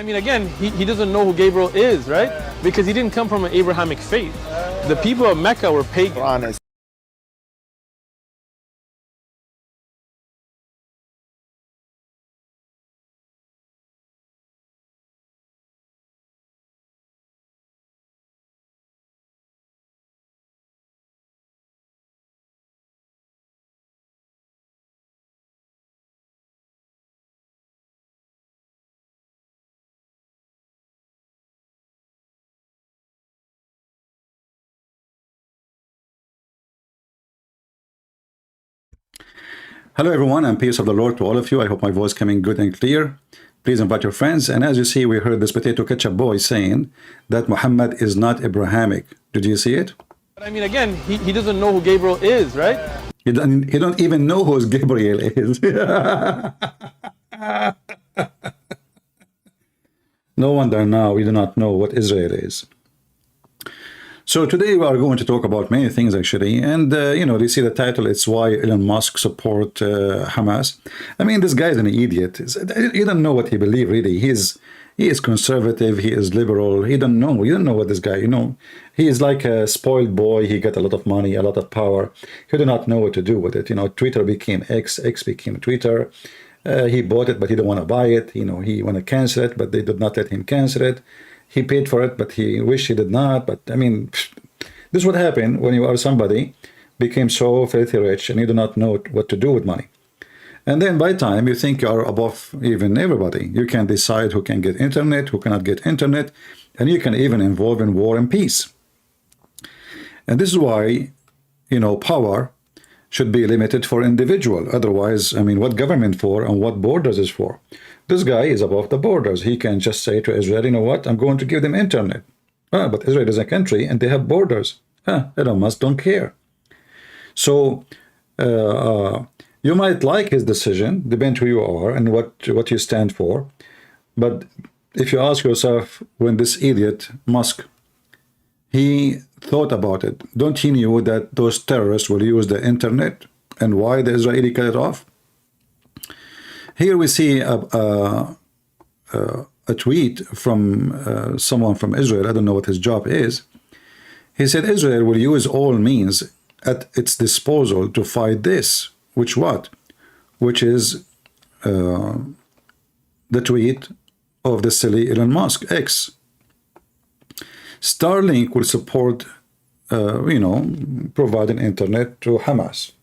I mean, again, he doesn't know who Gabriel is, right? Because he didn't come from an Abrahamic faith. The people of Mecca were pagan. Hello everyone, and peace of the Lord to all of you. I hope my voice coming good and clear. Please invite your friends. And as you see, we heard this potato ketchup boy saying that Muhammad is not Abrahamic. Did you see it? But I mean, again, he doesn't know who Gabriel is, right? He don't even know who Gabriel is. No wonder now we do not know what Israel is. So today we are going to talk about many things actually, and you know, you see the title, it's why Elon Musk support Hamas. I mean, this guy is an idiot. You don't know what he believes really. He is conservative, he is liberal, you don't know what this guy, you know, he is like a spoiled boy. He got a lot of money, a lot of power, he do not know what to do with it. You know, Twitter became X became Twitter. He bought it, but he don't want to buy it. You know, he want to cancel it, but they did not let him cancel it. He paid for it, but he wished he did not. But I mean, this would happen when you are somebody became so filthy rich and you do not know what to do with money. And then by time you think you are above even everybody. You can decide who can get internet, who cannot get internet, and you can even involve in war and peace. And this is why, you know, power should be limited for individual. Otherwise, I mean, what government for and what borders is for? This guy is above the borders. He can just say to Israel, you know what, I'm going to give them internet. But Israel is a country and they have borders. Elon Musk don't care. So you might like his decision, depend who you are and what you stand for. But if you ask yourself, when this idiot Musk, he thought about it, don't he knew that those terrorists will use the internet and why the Israeli cut it off? Here we see a tweet from someone from Israel. I don't know what his job is. He said Israel will use all means at its disposal to fight this. Which what? Which is the tweet of the silly Elon Musk, X. Starlink will support, you know, providing internet to Hamas.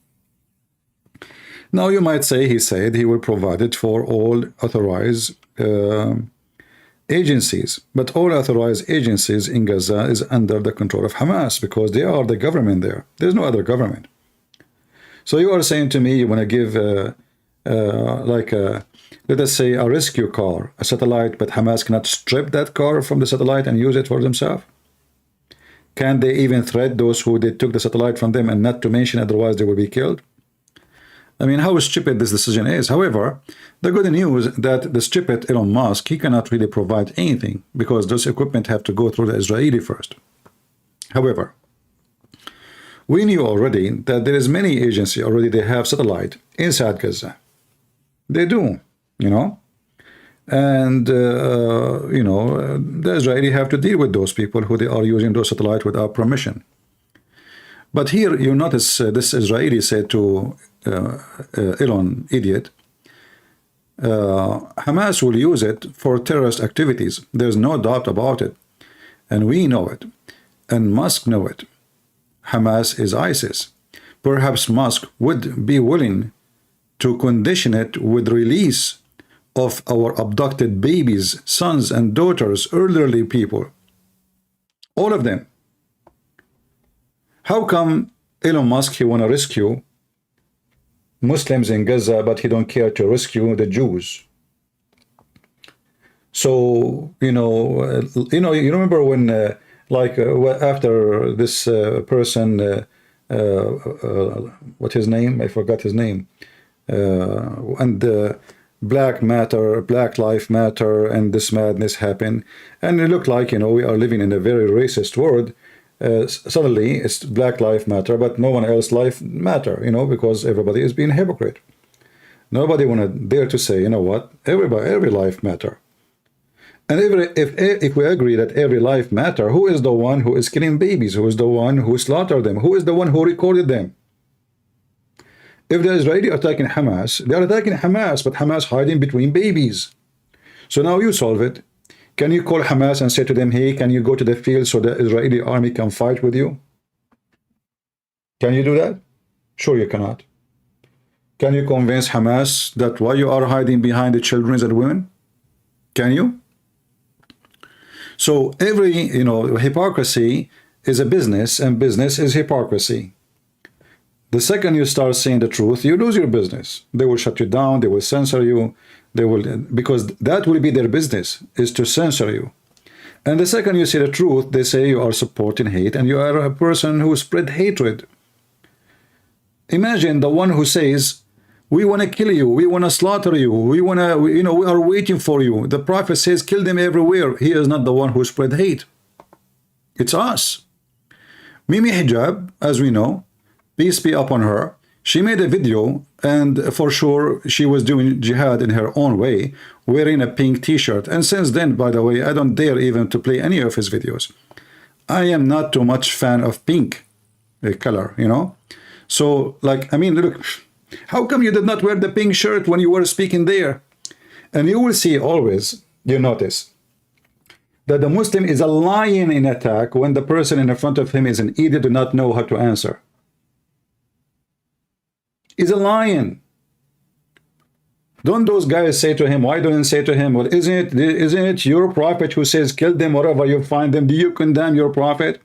Now you might say he said he will provide it for all authorized agencies, but all authorized agencies in Gaza is under the control of Hamas because they are the government there. There's no other government. So you are saying to me you want to give like let us say a rescue car, a satellite, but Hamas cannot strip that car from the satellite and use it for themselves? Can they even threat those who they took the satellite from them and not to mention otherwise they will be killed? I mean, how stupid this decision is. However, the good news is that the stupid Elon Musk, he cannot really provide anything because those equipment have to go through the Israeli first. However, we knew already that there is many agencies already, they have satellite inside Gaza. They do, you know. And, you know, the Israeli have to deal with those people who they are using those satellite without permission. But here you notice this Israeli said to Elon, idiot, Hamas will use it for terrorist activities. There's no doubt about it. And we know it. And Musk know it. Hamas is ISIS. Perhaps Musk would be willing to condition it with release of our abducted babies, sons and daughters, elderly people. All of them. How come Elon Musk, he want to rescue Muslims in Gaza, but he don't care to rescue the Jews? So, you remember when, after this person, what's his name? I forgot his name. And Black Matter, Black Life Matter, and this madness happened. And it looked like, you know, we are living in a very racist world. Suddenly it's Black Life Matter, but no one else life matter, you know, because everybody is being a hypocrite. Nobody want to dare to say, you know what, every life matter. And if we agree that every life matter, who is the one who is killing babies? Who is the one who slaughtered them? Who is the one who recorded them? If the Israeli attacking Hamas, they are attacking Hamas, but Hamas hiding between babies. So now you solve it. Can you call Hamas and say to them, hey, can you go to the field so the Israeli army can fight with you? Can you do that? Sure you cannot. Can you convince Hamas that why you are hiding behind the children and women? Can you? So every, hypocrisy is a business, and business is hypocrisy. The second you start saying the truth, you lose your business. They will shut you down, they will censor you, because that will be their business, is to censor you. And the second you say the truth, they say you are supporting hate and you are a person who spread hatred. Imagine the one who says, we want to kill you, we want to slaughter you, we are waiting for you. The prophet says, kill them everywhere. He is not the one who spread hate. It's us. Mimi Hijab, as we know, peace be upon her, she made a video, and for sure she was doing jihad in her own way, wearing a pink t-shirt. And since then, by the way, I don't dare even to play any of his videos. I am not too much fan of pink color, So, look, how come you did not wear the pink shirt when you were speaking there? And you will see always, you notice, that the Muslim is a lion in attack when the person in front of him is an idiot, do not know how to answer. He's a lion. Don't those guys say to him, why don't you say to him, well, isn't it your prophet who says, kill them wherever you find them? Do you condemn your prophet?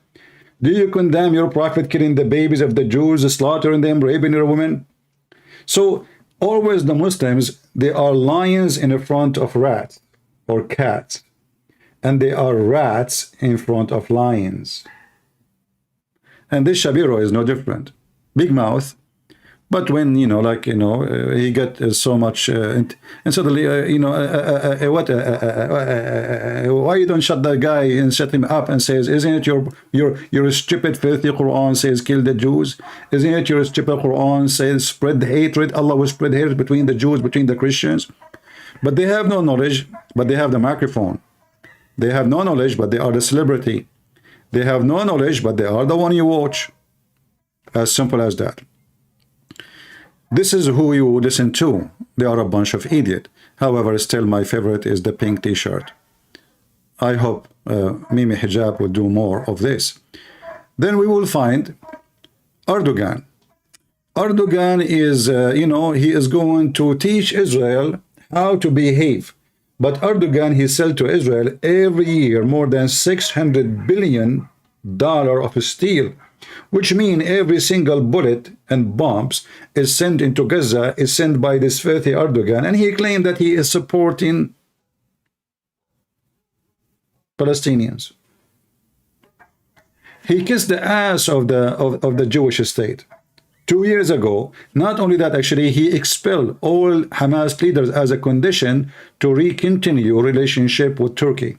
Do you condemn your prophet killing the babies of the Jews, slaughtering them, raping their women? So always the Muslims, they are lions in front of rats or cats, and they are rats in front of lions. And this Shabiro is no different. Big mouth. But when, he got so much, and suddenly, why you don't shut that guy and shut him up and says, isn't it your stupid, filthy Quran says, kill the Jews? Isn't it your stupid Quran says, spread the hatred? Allah will spread hatred between the Jews, between the Christians. But they have no knowledge, but they have the microphone. They have no knowledge, but they are the celebrity. They have no knowledge, but they are the one you watch. As simple as that. This is who you listen to. They are a bunch of idiots. However, still my favorite is the pink t-shirt. I hope Mimi Hijab will do more of this. Then we will find Erdugan. Erdugan is, he is going to teach Israel how to behave. But Erdogan, he sells to Israel every year more than $600 billion of steel, which means every single bullet and bombs is sent into Gaza is sent by this filthy Erdogan, and he claimed that he is supporting Palestinians. He kissed the ass of the Jewish state. 2 years ago, not only that, actually, he expelled all Hamas leaders as a condition to continue relationship with Turkey.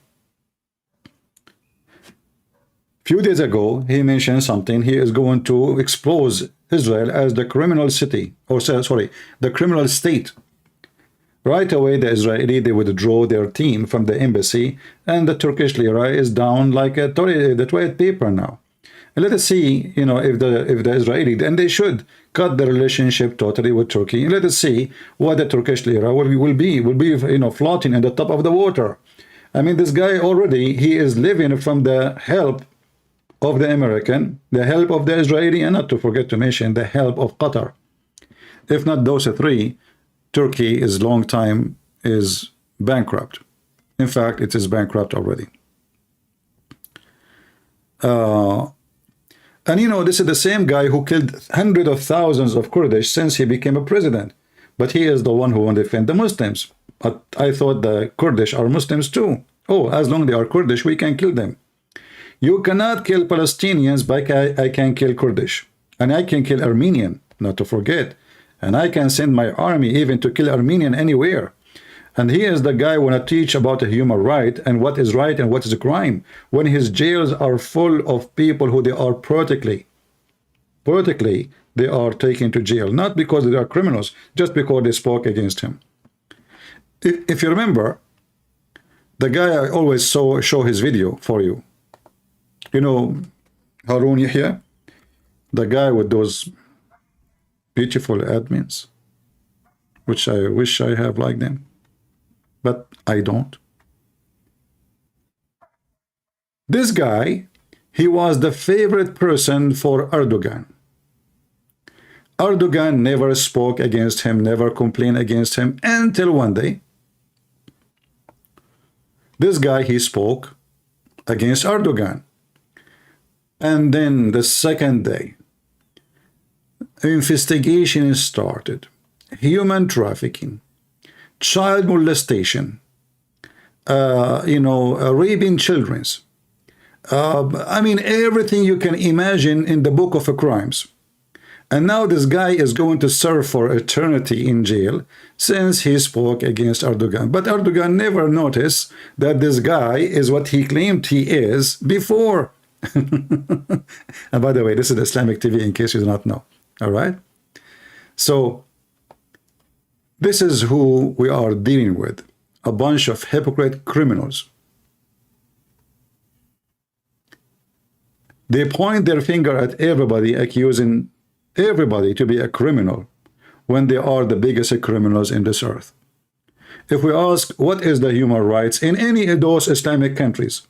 Few days ago, he mentioned something. He is going to expose Israel as the criminal city, or sorry, the criminal state. Right away, the Israeli, they withdraw their team from the embassy, and the Turkish lira is down like the toilet paper now. And let us see, if the Israeli, and they should cut the relationship totally with Turkey. And let us see what the Turkish lira will be, floating in the top of the water. I mean, this guy already, he is living from the help of the American, the help of the Israeli, and not to forget to mention the help of Qatar. If not those three, Turkey is long time is bankrupt. In fact, it is bankrupt already. And this is the same guy who killed hundreds of thousands of Kurdish since he became a president. But he is the one who won't defend the Muslims. But I thought the Kurdish are Muslims too. Oh, as long as they are Kurdish, we can kill them. You cannot kill Palestinians, but I can kill Kurdish. And I can kill Armenian, not to forget. And I can send my army even to kill Armenian anywhere. And he is the guy who want to teach about the human right and what is right and what is a crime, when his jails are full of people who they are politically they are taken to jail, not because they are criminals, just because they spoke against him. If you remember, The guy I always show his video for you. You know, Harun Yahya, the guy with those beautiful admins, which I wish I have like them, but I don't. This guy, he was the favorite person for Erdugan. Erdogan never spoke against him, never complained against him, until one day, this guy, he spoke against Erdogan. And then the second day, investigation started. Human trafficking, child molestation, raping children. I mean, everything you can imagine in the book of crimes. And now this guy is going to serve for eternity in jail since he spoke against Erdogan. But Erdogan never noticed that this guy is what he claimed he is before. And by the way, this is Islamic TV in case you do not know. All right? So this is who we are dealing with. A bunch of hypocrite criminals. They point their finger at everybody, accusing everybody to be a criminal when they are the biggest criminals in this earth. If we ask what is the human rights in any of those Islamic countries,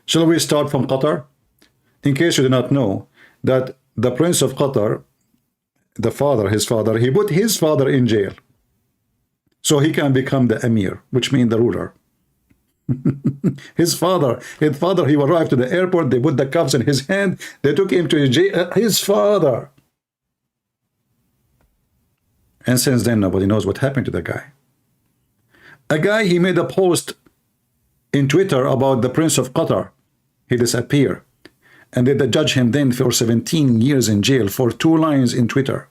shall we start from Qatar? In case you do not know, that the Prince of Qatar, his father, he put his father in jail so he can become the Emir, which means the ruler. His father, he arrived to the airport, they put the cuffs in his hand, they took him to his jail, his father. And since then, nobody knows what happened to the guy. A guy, he made a post in Twitter about the Prince of Qatar. He disappeared. And they judged him then for 17 years in jail for 2 lines in Twitter.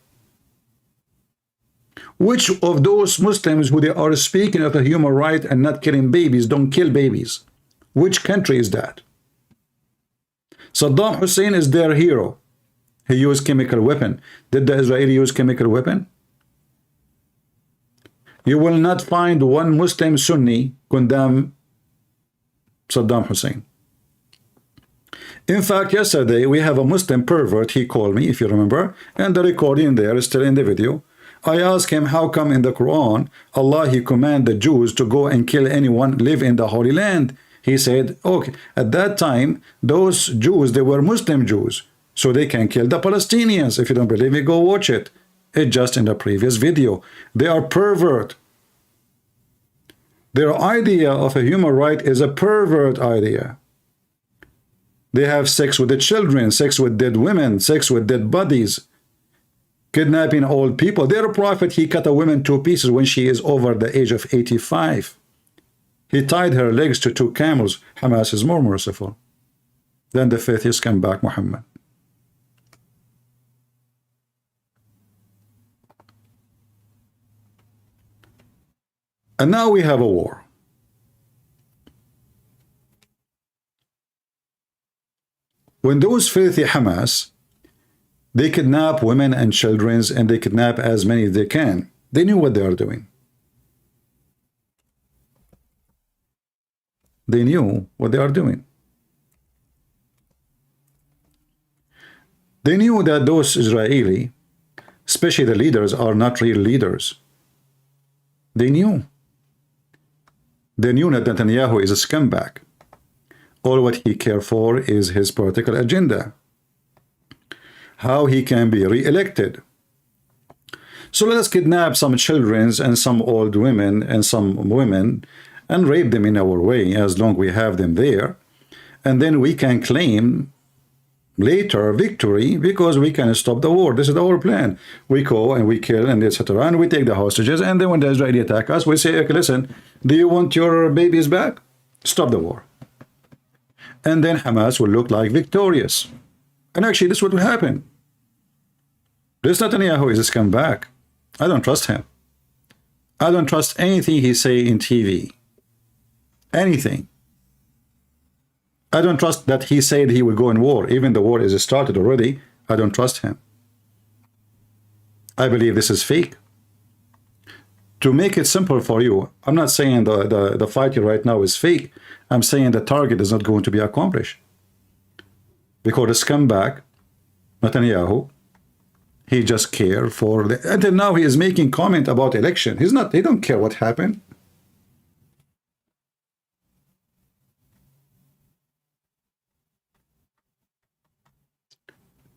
Which of those Muslims who they are speaking of a human right and not killing babies don't kill babies? Which country is that? Saddam Hussein is their hero. He used chemical weapon. Did the Israeli use chemical weapon? You will not find one Muslim Sunni condemn Saddam Hussein. In fact, yesterday we have a Muslim pervert, he called me, if you remember, and the recording there is still in the video. I asked him how come in the Quran Allah he command the Jews to go and kill anyone live in the Holy Land. He said, okay, at that time those Jews, they were Muslim Jews, so they can kill the Palestinians. If you don't believe me, go watch it. It's just in the previous video. They are pervert. Their idea of a human right is a pervert idea. They have sex with the children, sex with dead women, sex with dead bodies, kidnapping old people. Their prophet, he cut a woman 2 pieces when she is over the age of 85. He tied her legs to 2 camels. Hamas is more merciful than the faithists come back, Muhammad. And now we have a war. When those filthy Hamas, they kidnap women and children, and they kidnap as many as they can. They knew what they are doing. They knew what they are doing. They knew that those Israeli, especially the leaders, are not real leaders. They knew. They knew that Netanyahu is a scumbag. All what he cares for is his political agenda. How he can be re-elected. So let us kidnap some children and some old women and some women and rape them in our way as long as we have them there. And then we can claim later victory because we can stop the war. This is our plan. We go and we kill and etc. And we take the hostages. And then when the Israeli attack us, we say, okay, listen, do you want your babies back? Stop the war. And then Hamas will look like victorious. And actually, this is what will happen. This Netanyahu is a scumbag. I don't trust him. I don't trust anything he say in TV. Anything. I don't trust that he said he will go in war. Even the war is started already. I don't trust him. I believe this is fake. to make it simple for you, I'm not saying the fight right now is fake. I'm saying the target is not going to be accomplished. Because the scumbag, Netanyahu, he just cared for the, until now he is making comment about election. He don't care what happened.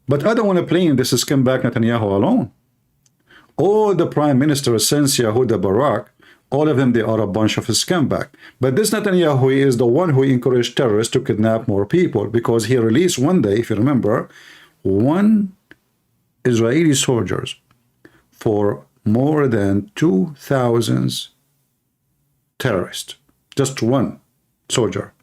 But I don't want to blame this scumbag Netanyahu alone. All the prime ministers since Yehuda Barak, all of them, they are a bunch of scumbag. But this Netanyahu is the one who encouraged terrorists to kidnap more people, because he released one day, if you remember, 1 Israeli soldiers for more than 2,000 terrorists. Just one soldier.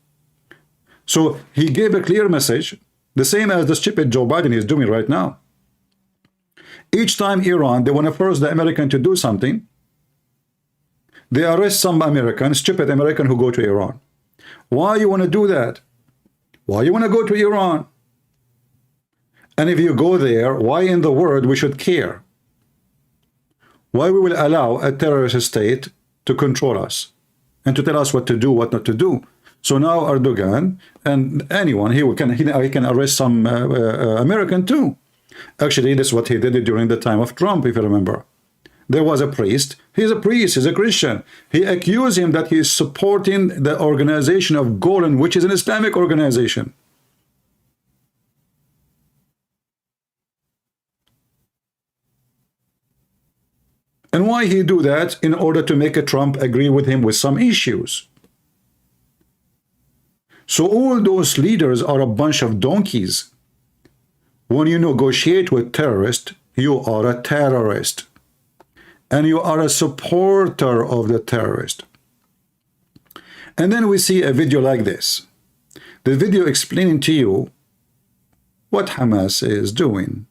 So he gave a clear message, the same as the stupid Joe Biden is doing right now. Each time Iran, they want to force the American to do something, they arrest some American, stupid American who go to Iran. Why you want to do that? Why you want to go to Iran? And if you go there, why in the world we should care? Why we will allow a terrorist state to control us and to tell us what to do, what not to do? So now Erdugan and anyone, he can arrest some American too. Actually, that's what he did during the time of Trump, if you remember. There was a priest. He's a priest. He's a Christian. He accused him that he is supporting the organization of Golan, which is an Islamic organization. And why he do that? In order to make a Trump agree with him with some issues. So all those leaders are a bunch of donkeys. When you negotiate with terrorists, you are a terrorist. And you are a supporter of the terrorist. And then we see a video like this. The video explaining to you what Hamas is doing.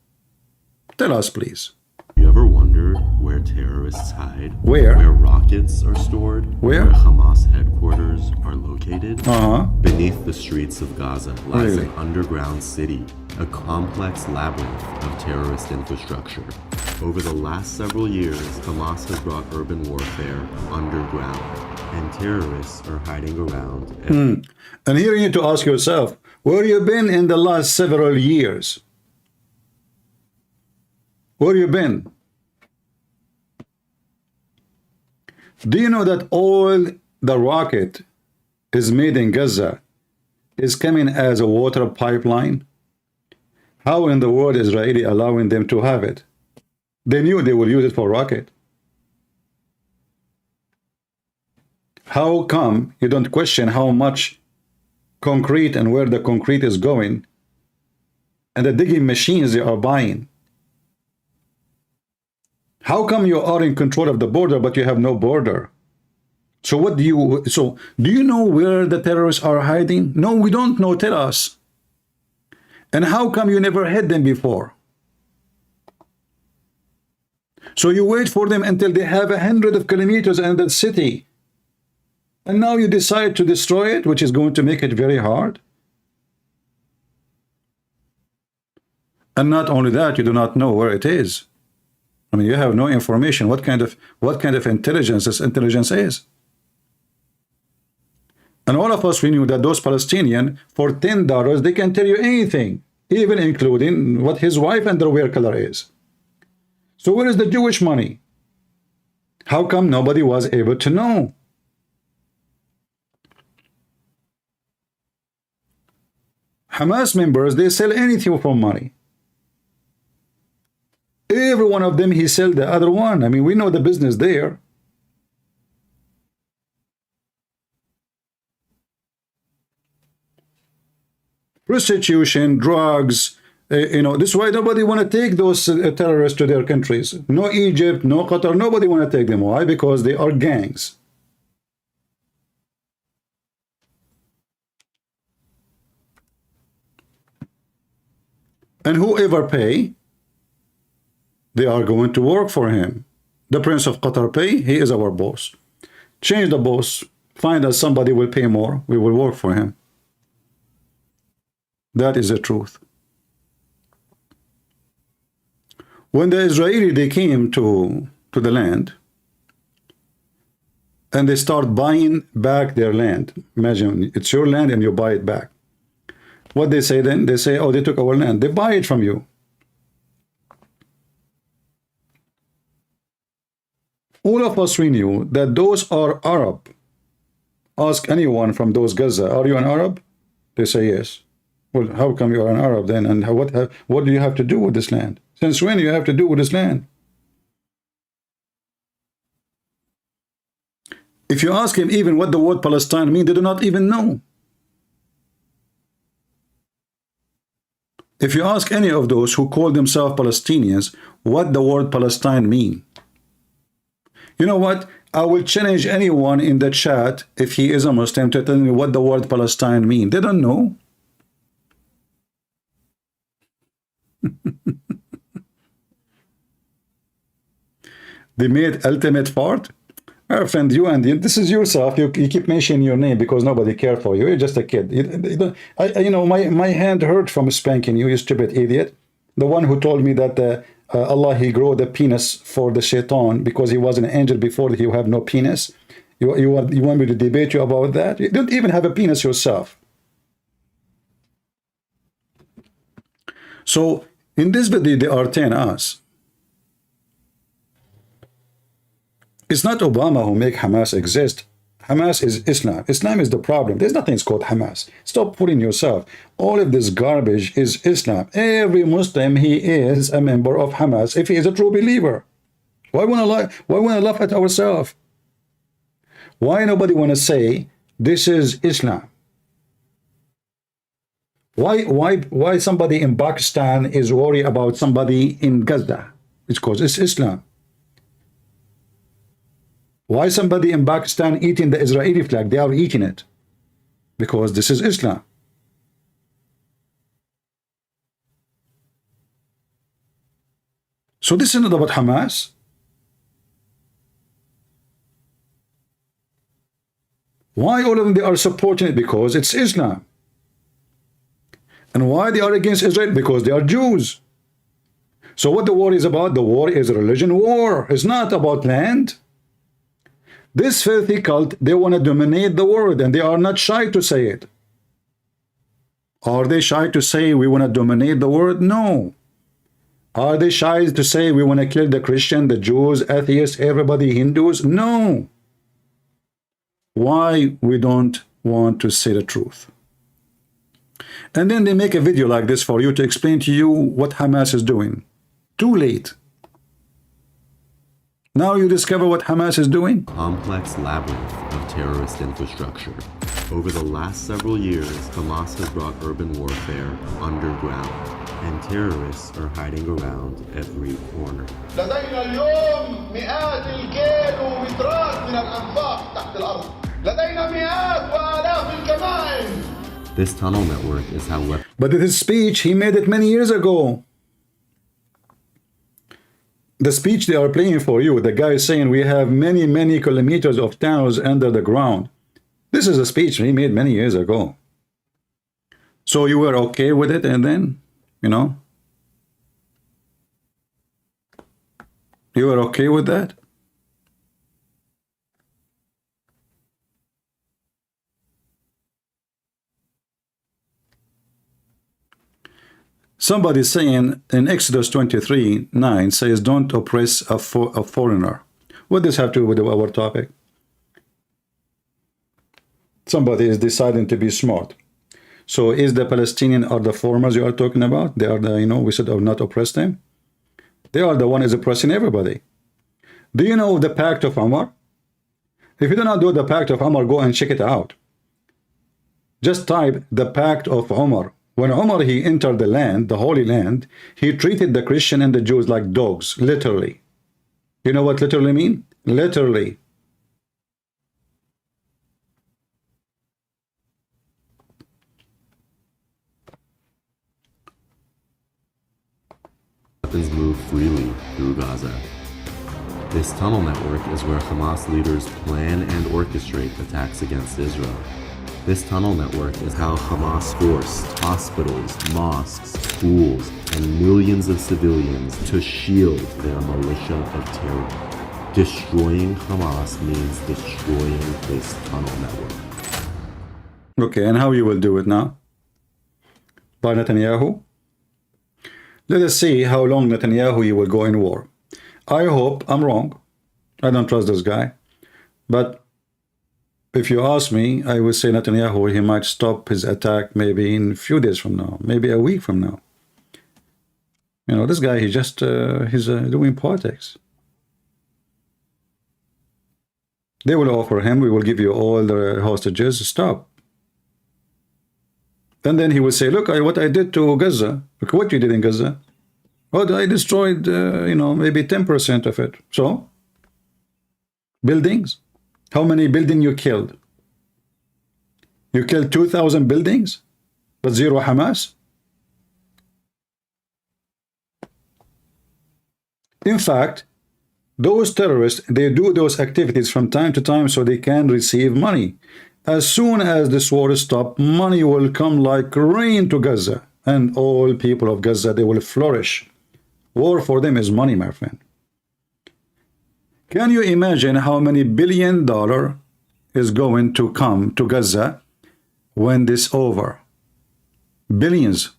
Tell us, please. You ever wonder where terrorists hide? Where? Where rockets are stored? Where? Where Hamas headquarters are located? Uh-huh. Beneath the streets of Gaza lies Really? an underground city, a complex labyrinth of terrorist infrastructure. Over the last several years, Hamas has brought urban warfare underground, and terrorists are hiding around. And here you need to ask yourself, where you been in the last several years? Where you been? Do you know that all the rocket is made in Gaza is coming as a water pipeline? How in the world is Israeli allowing them to have it? They knew they will use it for rocket. How come you don't question how much concrete and where the concrete is going and the digging machines they are buying? How come you are in control of the border but you have no border? So do you know where the terrorists are hiding? No, we don't know. Tell us. And how come you never had them before? So you wait for them until they have 100 kilometers in the city. And now you decide to destroy it, which is going to make it very hard. And not only that, you do not know where it is. I mean, you have no information. What kind of intelligence this intelligence is? And all of us, we knew that those Palestinians, for $10, they can tell you anything, even including what his wife underwear color is. So where is the Jewish money? How come nobody was able to know? Hamas members, they sell anything for money. Every one of them, he sell the other one. I mean, we know the business there. Prostitution, drugs, you know, this is why nobody want to take those terrorists to their countries. No Egypt, no Qatar, nobody want to take them. Why? Because they are gangs. And whoever pay, they are going to work for him. The Prince of Qatar pay, he is our boss. Change the boss, find us somebody will pay more, we will work for him. That is the truth. When the Israeli, they came to the land, and they start buying back their land. Imagine it's your land and you buy it back. What they say then? They say, oh, they took our land. They buy it from you. All of us, we knew that those are Arab. Ask anyone from those Gaza, are you an Arab? They say yes. Well, how come you are an Arab then? And what do you have to do with this land? Since when do you have to do with this land? If you ask him even what the word Palestine means, they do not even know. If you ask any of those who call themselves Palestinians what the word Palestine means, you know what? I will challenge anyone in the chat, if he is a Muslim, to tell me what the word Palestine means. They don't know. They made ultimate part. Our friend, you and this is yourself. You keep mentioning your name because nobody cares for you. You're just a kid. You know, my hand hurt from spanking you, you stupid idiot. The one who told me that Allah, he grew the penis for the shaitan because he was an angel before he have no penis. You want me to debate you about that? You don't even have a penis yourself. So in this video, they are telling us it's not Obama who make Hamas exist. Hamas is Islam. Islam is the problem. There's nothing called Hamas. Stop fooling yourself. All of this garbage is Islam. Every Muslim, he is a member of Hamas if he is a true believer. Why want to laugh at ourselves? Why nobody want to say this is Islam? Why somebody in Pakistan is worried about somebody in Gaza? It's because it's Islam. Why somebody in Pakistan eating the Israeli flag? They are eating it because this is Islam. So this is not about Hamas. Why all of them they are supporting it? Because it's Islam. And why they are against Israel? Because they are Jews. So what the war is about? The war is a religion war. It's not about land. This filthy cult, they want to dominate the world, and they are not shy to say it. Are they shy to say we want to dominate the world? No. Are they shy to say we want to kill the Christian, the Jews, atheists, everybody, Hindus? No. Why we don't want to say the truth? And then they make a video like this for you to explain to you what Hamas is doing. Too late. Now you discover what Hamas is doing? Complex labyrinth of terrorist infrastructure. Over the last several years, Hamas has brought urban warfare underground, and terrorists are hiding around every corner. لدينا اليوم مئات الكيلومترات من الأنفاق تحت الأرض. لدينا مئات وآلاف الكمائن. This tunnel network is how But in his speech, he made it many years ago. The speech they are playing for you, the guy is saying we have many, many kilometers of tunnels under the ground. This is a speech he made many years ago. So you were okay with it, and then, you know, you were okay with that? Somebody saying in Exodus 23:9 says, don't oppress a foreigner. What does this have to do with our topic? Somebody is deciding to be smart. So is the Palestinian or the foreigners you are talking about? They are the, you know, we said not oppress them. They are the one is oppressing everybody. Do you know the Pact of Umar? If you do not do the Pact of Umar, go and check it out. Just type the Pact of Umar. When Umar, he entered the land, the Holy Land, he treated the Christian and the Jews like dogs, literally. You know what literally mean? Literally. weapons move freely through Gaza. This tunnel network is where Hamas leaders plan and orchestrate attacks against Israel. This tunnel network is how Hamas forced hospitals, mosques, schools, and millions of civilians to shield their militia of terror. Destroying Hamas means destroying this tunnel network. Okay, and how you will do it now? By Netanyahu? Let us see how long Netanyahu you will go in war. I hope I'm wrong. I don't trust this guy. But if you ask me, I would say Netanyahu, he might stop his attack maybe in a few days from now, maybe a week from now. You know, this guy, he's doing politics. They will offer him, we will give you all the hostages, stop. And then he will say, look, what I did to Gaza. Look what you did in Gaza. Oh, I destroyed, you know, maybe 10% of it. So, buildings. How many buildings you killed? You killed 2,000 buildings, but zero Hamas? In fact, those terrorists, they do those activities from time to time so they can receive money. As soon as this war stops, money will come like rain to Gaza, and all people of Gaza, they will flourish. War for them is money, my friend. Can you imagine how many $billion is going to come to Gaza when this over? Billions.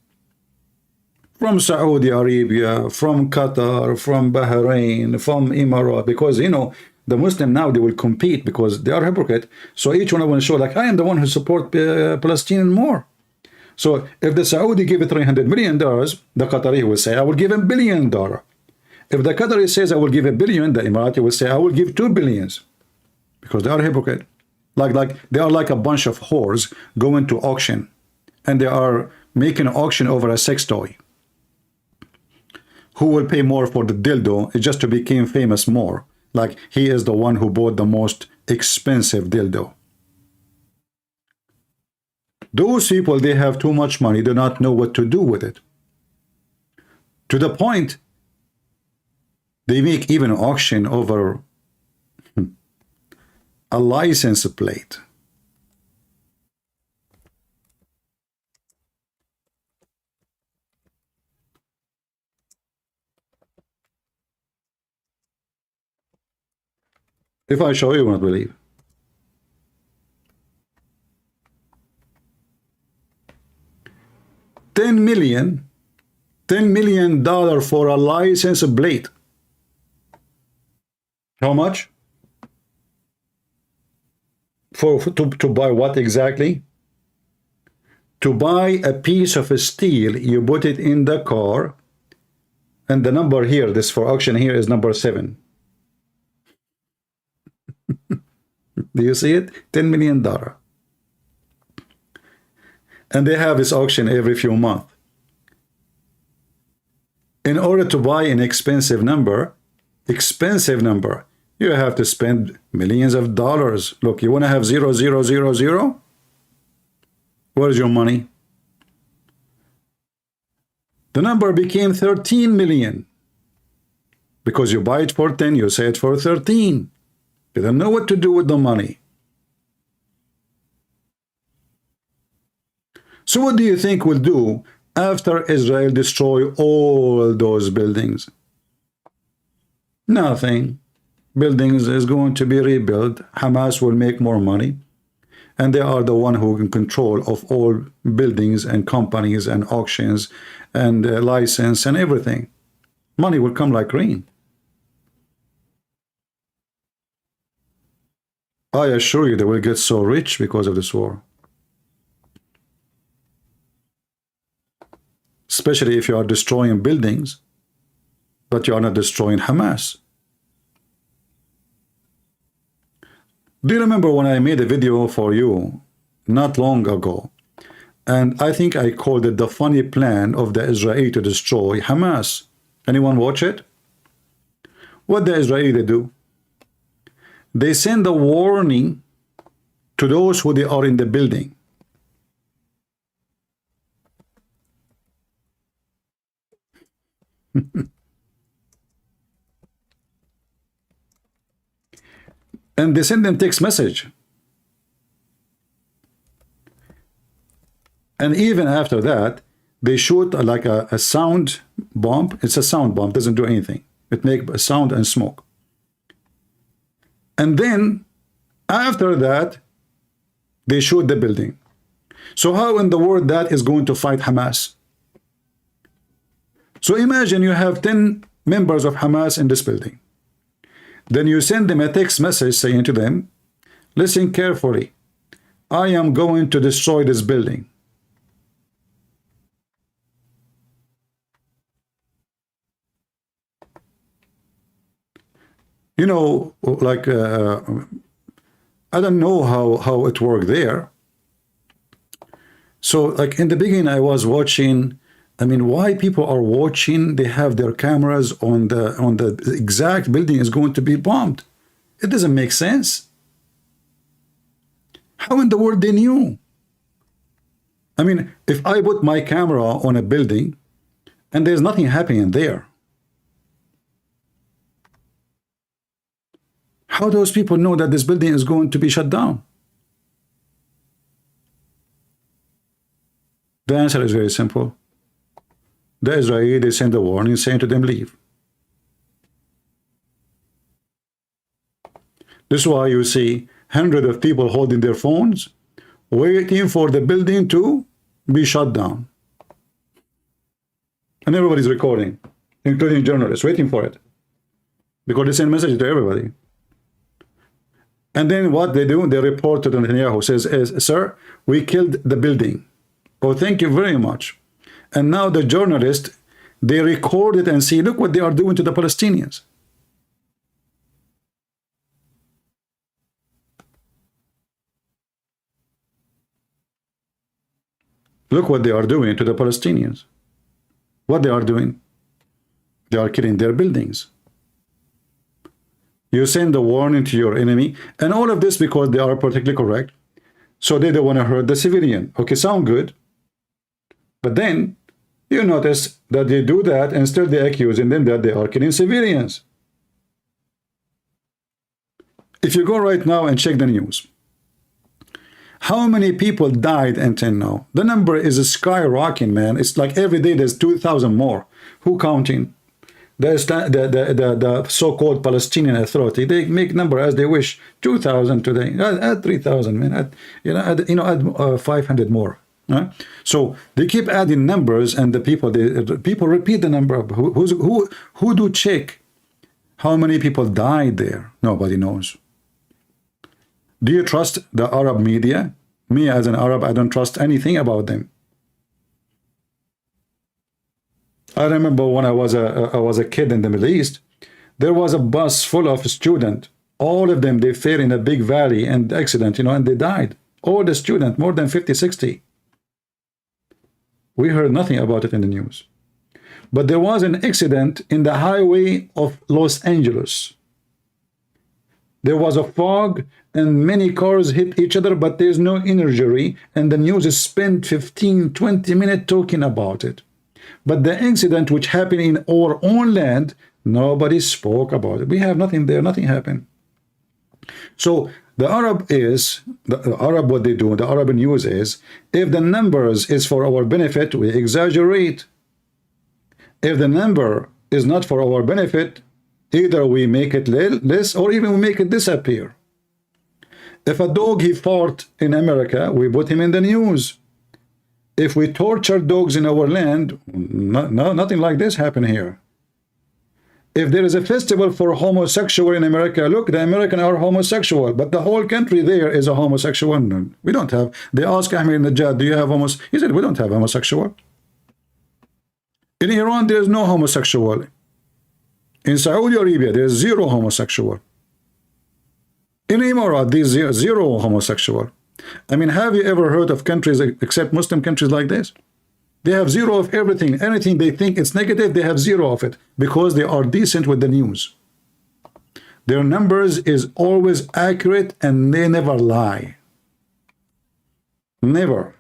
From Saudi Arabia, from Qatar, from Bahrain, from Emirates, because, you know, the Muslim now, they will compete because they are hypocrite. So each one will show like, I am the one who support Palestinian more. So if the Saudi give it $300 million, the Qatari will say, I will give $1 billion. If the Qatari says, I will give $1 billion, the Emirati will say, I will give $2 billion. Because they are hypocrite. Like they are like a bunch of whores going to auction. And they are making an auction over a sex toy. Who will pay more for the dildo just to become famous more? Like he is the one who bought the most expensive dildo. Those people, they have too much money, do not know what to do with it. To the point, they make even auction over a license plate. If I show you, you won't believe. $10 million for a license plate. How much? To buy what exactly? To buy a piece of steel, you put it in the car, and the number here, this for auction here, is number 7. Do you see it? $10 million. And they have this auction every few months. In order to buy an expensive number, you have to spend millions of dollars. Look, you want to have 0000? Where's your money? The number became 13 million. Because you buy it for 10, you say it for 13. You don't know what to do with the money. So what do you think we'll do after Israel destroy all those buildings? Nothing. Buildings is going to be rebuilt. Hamas will make more money. And they are the one who can control of all buildings and companies and auctions and license and everything. Money will come like rain. I assure you they will get so rich because of this war. Especially if you are destroying buildings, but you are not destroying Hamas. Do you remember when I made a video for you not long ago? And I think I called it the funny plan of the Israeli to destroy Hamas. Anyone watch it? What the Israeli do? They send a warning to those who they are in the building. And they send them text message. And even after that, they shoot like a sound bomb. It's a sound bomb, doesn't do anything. It makes a sound and smoke. And then after that, they shoot the building. So how in the world that is going to fight Hamas? So imagine you have 10 members of Hamas in this building. Then you send them a text message saying to them, listen carefully, I am going to destroy this building. You know, like, I don't know how it worked there. So like in the beginning, I was watching, I mean, why people are watching, they have their cameras on the exact building is going to be bombed. It doesn't make sense. How in the world they knew? I mean, if I put my camera on a building and there's nothing happening there, how those people know that this building is going to be shut down? The answer is very simple. The Israelis, they send a warning saying to them, leave. This is why you see hundreds of people holding their phones, waiting for the building to be shut down. And everybody's recording, including journalists, waiting for it. Because they send messages to everybody. And then what they do, they report to Netanyahu, says, sir, we killed the building. Oh, thank you very much. And now the journalists, they record it and see, look what they are doing to the Palestinians. Look what they are doing to the Palestinians. What they are doing? They are killing their buildings. You send a warning to your enemy, and all of this because they are politically correct. So they don't want to hurt the civilian. Okay, sound good. But then you notice that they do that and still they accusing them that they are killing civilians. If you go right now and check the news, how many people died until now? The number is skyrocketing, man. It's like every day there's 2,000 more. Who counting? The so-called Palestinian Authority, they make number as they wish. 2,000 today. Add 3,000, man. Add 500 more. Right? So they keep adding numbers, and the people repeat the number. Who do check how many people died there? Nobody knows. Do you trust the Arab media? Me as an Arab, I don't trust anything about them. I remember when I was a kid in the Middle East, there was a bus full of students. All of them, they fell in a big valley and accident, and they died. All the students, more than 50, 60. We heard nothing about it in the news. But there was an accident in the highway of Los Angeles. There was a fog and many cars hit each other, but there's no injury, and the news is spent 15, 20 minutes talking about it. But the incident which happened in our own land, nobody spoke about it. We have nothing there, nothing happened. So the Arab, what they do, the Arab news is, if the numbers is for our benefit, we exaggerate. If the number is not for our benefit, either we make it less or even we make it disappear. If a dog he fought in America, we put him in the news. If we torture dogs in our land, nothing like this happen here. If there is a festival for homosexual in America, look, the Americans are homosexual, but the whole country there is a homosexual. No, we don't have. They asked Ahmadinejad, do you have homosexual? He said, we don't have homosexual. In Iran, there is no homosexual. In Saudi Arabia, there is zero homosexual. In Emirat, there is zero homosexual. I mean, have you ever heard of countries except Muslim countries like this? They have zero of everything. Anything they think it's negative, they have zero of it because they are decent with the news. Their numbers is always accurate and they never lie. Never.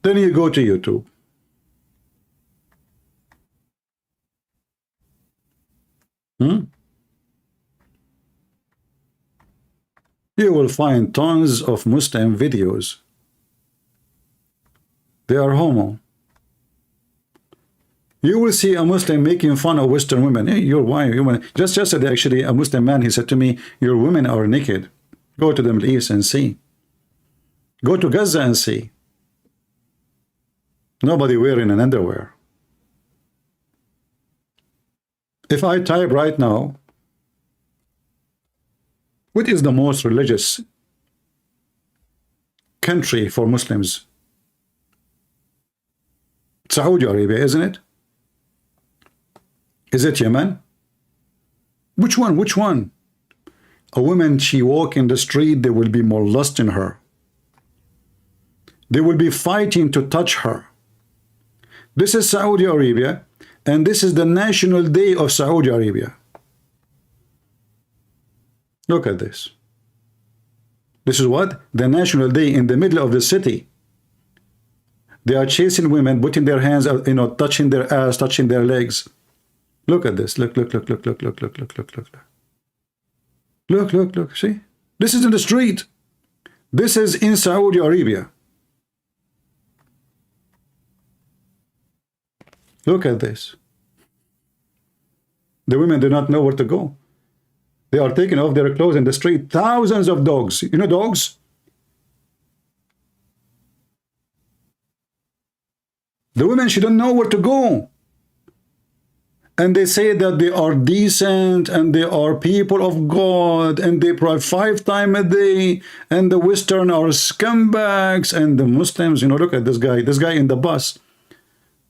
Then you go to YouTube. You will find tons of Muslim videos. They are homo. You will see a Muslim making fun of Western women. Hey, you're why women. Just yesterday, actually, a Muslim man, he said to me, your women are naked. Go to the Middle East and see. Go to Gaza and see. Nobody wearing an underwear. If I type right now, what is the most religious country for Muslims? Saudi Arabia, isn't it? Is it Yemen? Which one? Which one? A woman, she walk in the street, there will be more lust in her. They will be fighting to touch her. This is Saudi Arabia, and this is the national day of Saudi Arabia. Look at this. This is what? The national day in the middle of the city. They are chasing women, putting their hands out, you know, touching their ass, touching their legs. Look at this. Look, look, look, look, look, look, look, look, look, look. Look, look, look. See? This is in the street. This is in Saudi Arabia. Look at this. The women do not know where to go. They are taking off their clothes in the street. Thousands of dogs. You know dogs? The women, she don't know where to go. And they say that they are decent and they are people of God and they pray 5 times a day and the Western are scumbags and the Muslims, you know, look at this guy in the bus,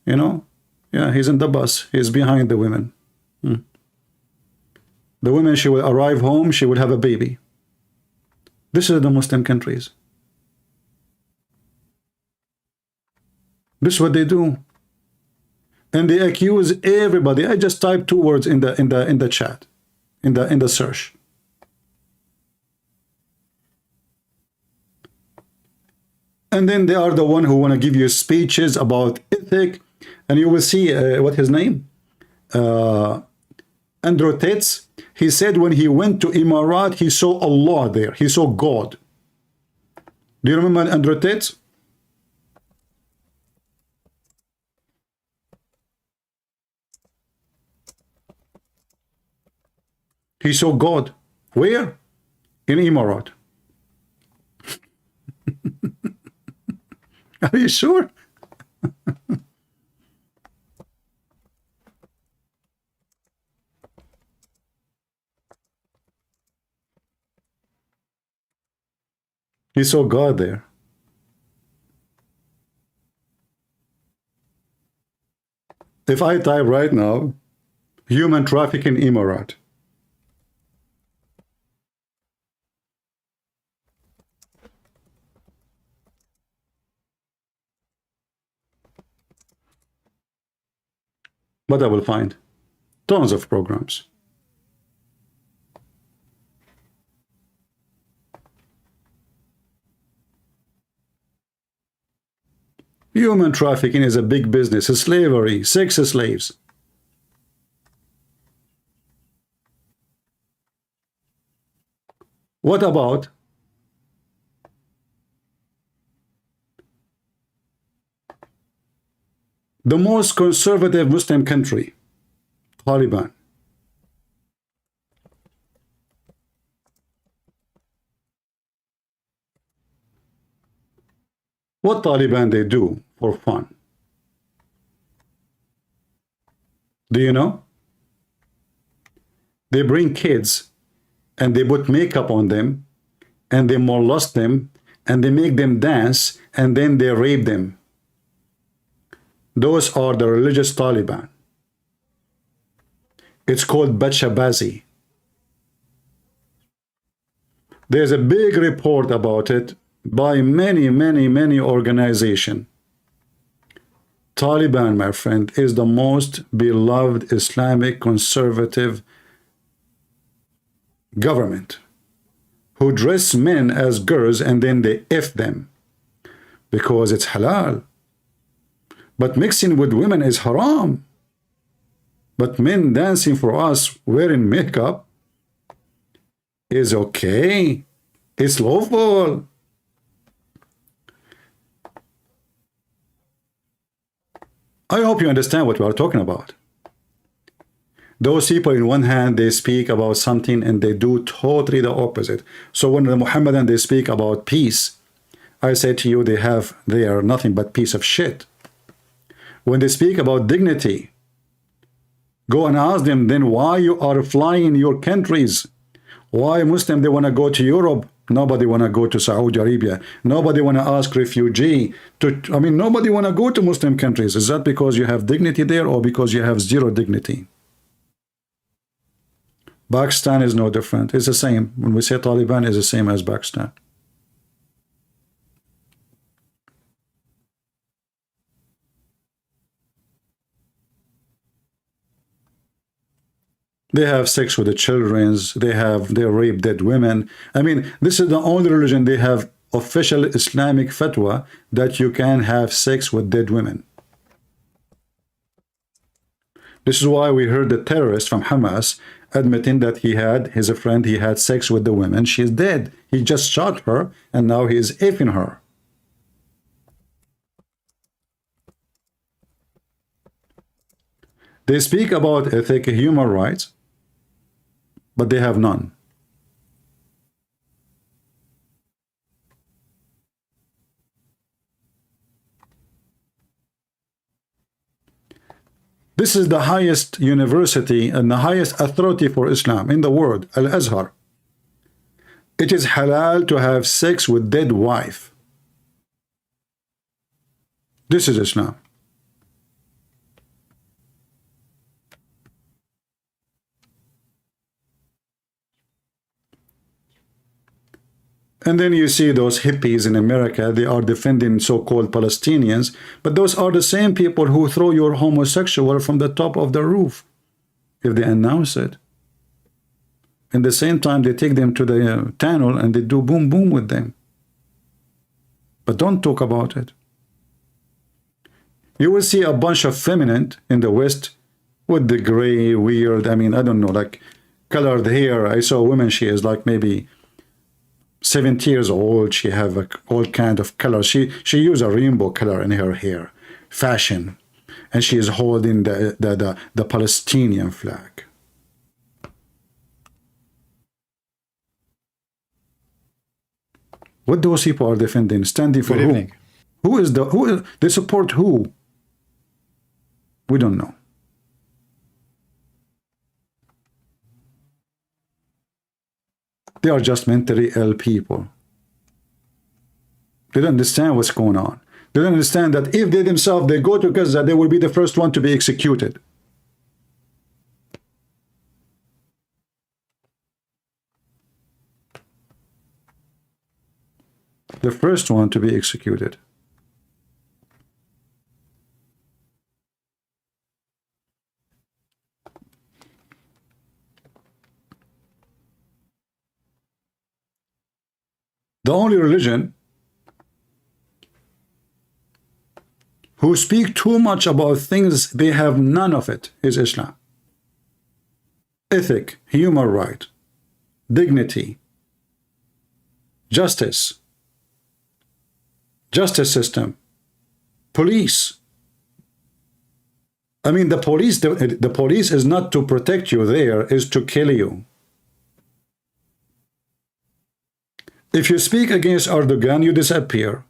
you know, yeah, he's in the bus, he's behind the women. The women, she will arrive home, she will have a baby. This is the Muslim countries. This is what they do. And they accuse everybody. I just typed 2 words in the chat, in the search. And then they are the one who want to give you speeches about ethic, and you will see what his name, Andrew Tate. He said when he went to Emirat, he saw Allah there. He saw God. Do you remember Andrew Tate? He saw God. Where? In Emirat. Are you sure? He saw God there. If I type right now, human trafficking Emirat, what I will find? Tons of programs. Human trafficking is a big business. Slavery, sex slaves. What about the most conservative Muslim country, Taliban? What Taliban they do for fun? Do you know? They bring kids and they put makeup on them and they molest them and they make them dance and then they rape them. Those are the religious Taliban. It's called Bachabazi. There's a big report about it by many organizations. Taliban, my friend, is the most beloved Islamic conservative government who dress men as girls and then they F them because it's halal. But mixing with women is haram. But men dancing for us wearing makeup is okay. It's lawful. I hope you understand what we are talking about. Those people, in one hand, they speak about something and they do totally the opposite. So when the Mohammedan, they speak about peace, I say to you, they are nothing but piece of shit. When they speak about dignity, go and ask them then why you are flying your countries. Why Muslim, they want to go to Europe. Nobody want to go to Saudi Arabia. Nobody want to ask refugee to, I mean, nobody want to go to Muslim countries. Is that because you have dignity there or because you have zero dignity? Pakistan is no different. It's the same. When we say Taliban, it's the same as Pakistan. They have sex with the children. They rape dead women. I mean, this is the only religion they have official Islamic fatwa that you can have sex with dead women. This is why we heard the terrorist from Hamas admitting that he had sex with the woman. She's dead. He just shot her and now he is effing her. They speak about ethic, human rights, but they have none. This is the highest university and the highest authority for Islam in the world, Al-Azhar. It is halal to have sex with dead wife. This is Islam. And then you see those hippies in America, they are defending so-called Palestinians, but those are the same people who throw your homosexual from the top of the roof, if they announce it. In the same time, they take them to the tunnel and they do boom boom with them. But don't talk about it. You will see a bunch of feminine in the West with the gray, weird, I mean, I don't know, like colored hair. I saw a woman, she is like maybe 70 years old. She have all kind of color. She use a rainbow color in her hair, fashion, and she is holding the Palestinian flag. What those people are defending, standing for who? Who they support who? We don't know. They are just mentally ill people. They don't understand what's going on. They don't understand that if they themselves, they go to Gaza, they will be the first one to be executed. The first one to be executed. The only religion who speak too much about things they have none of it is Islam. Ethic, human right, dignity, justice system, police. I mean, the police is not to protect you there, is to kill you. If you speak against Erdugan, you disappear.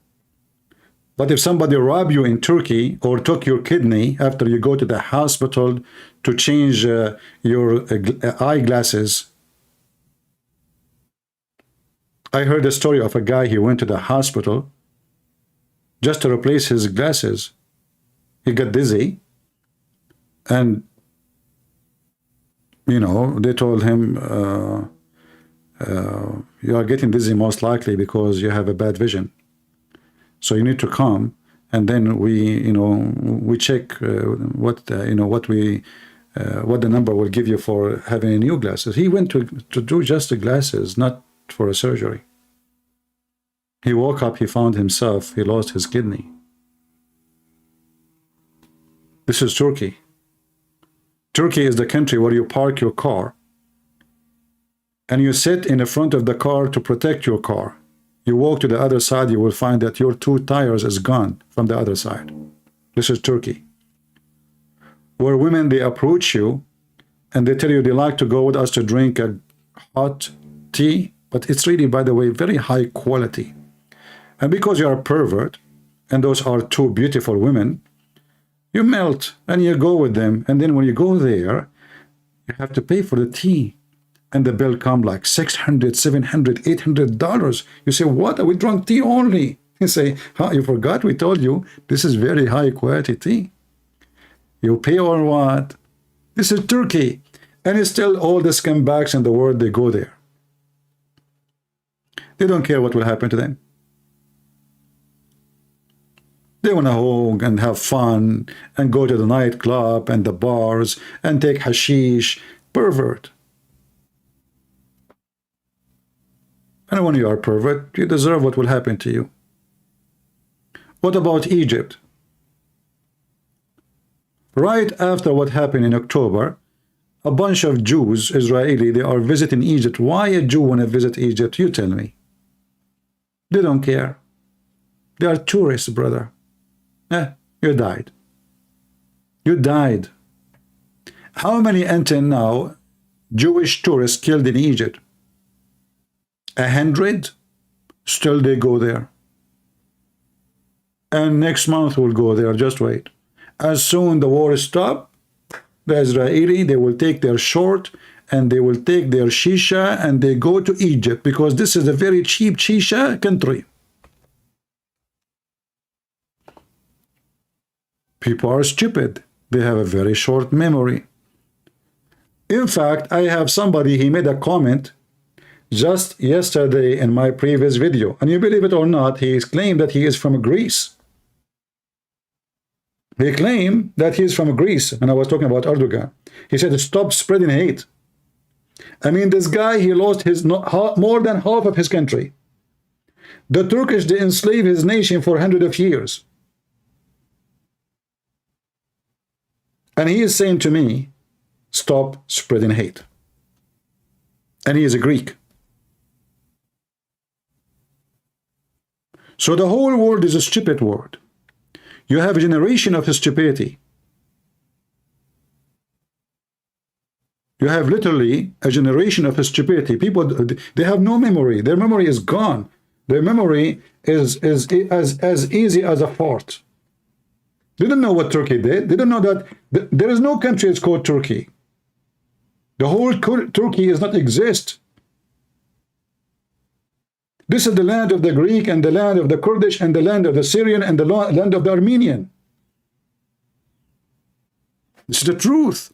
But if somebody robbed you in Turkey or took your kidney after you go to the hospital to change your eyeglasses. I heard a story of a guy, he went to the hospital just to replace his glasses. He got dizzy. And, you know, they told him, you are getting dizzy most likely because you have a bad vision. So you need to come, and then we check what the number will give you for having new glasses. He went to do just the glasses, not for a surgery. He woke up, he found himself, he lost his kidney. This is Turkey. Turkey is the country where you park your car and you sit in the front of the car to protect your car. You walk to the other side, you will find that your two tires is gone from the other side. This is Turkey. where women, they approach you and they tell you they like to go with us to drink a hot tea, but it's really, by the way, very high quality. And because you are a pervert, and those are two beautiful women, you melt and you go with them. And then when you go there, you have to pay for the tea. And the bill come like $600, $700, $800. You say, what? We drunk tea only. You say, huh, you forgot we told you this is very high quality tea. You pay or what? This is Turkey. And it's still all the scumbags in the world, they go there. They don't care what will happen to them. They want to hug and have fun and go to the nightclub and the bars and take hashish. Pervert. And when you are pervert, you deserve what will happen to you. What about Egypt? Right after what happened in October, a bunch of Jews, Israeli, they are visiting Egypt. Why a Jew want to visit Egypt? You tell me. They don't care. They are tourists, brother. You died. You died. How many until now Jewish tourists killed in Egypt? 100? Still they go there. And next month we'll go there, just wait. As soon the war is stopped, the Israeli, they will take their short and they will take their shisha and they go to Egypt because this is a very cheap shisha country. People are stupid. They have a very short memory. In fact, I have somebody, he made a comment just yesterday in my previous video. And you believe it or not, he claimed that he is from Greece. He claimed that he is from Greece. And I was talking about Erdugan. He said, stop spreading hate. I mean, this guy, he lost his more than half of his country. The Turkish, they enslaved his nation for hundreds of years. And he is saying to me, stop spreading hate. And he is a Greek. So the whole world is a stupid world. You have a generation of stupidity. You have literally a generation of stupidity. People, they have no memory. Their memory is gone. Their memory is as easy as a fart. They don't know what Turkey did. They don't know that there is no country that's called Turkey. The whole Turkey does not exist. This is the land of the Greek and the land of the Kurdish and the land of the Syrian and the land of the Armenian. This is the truth.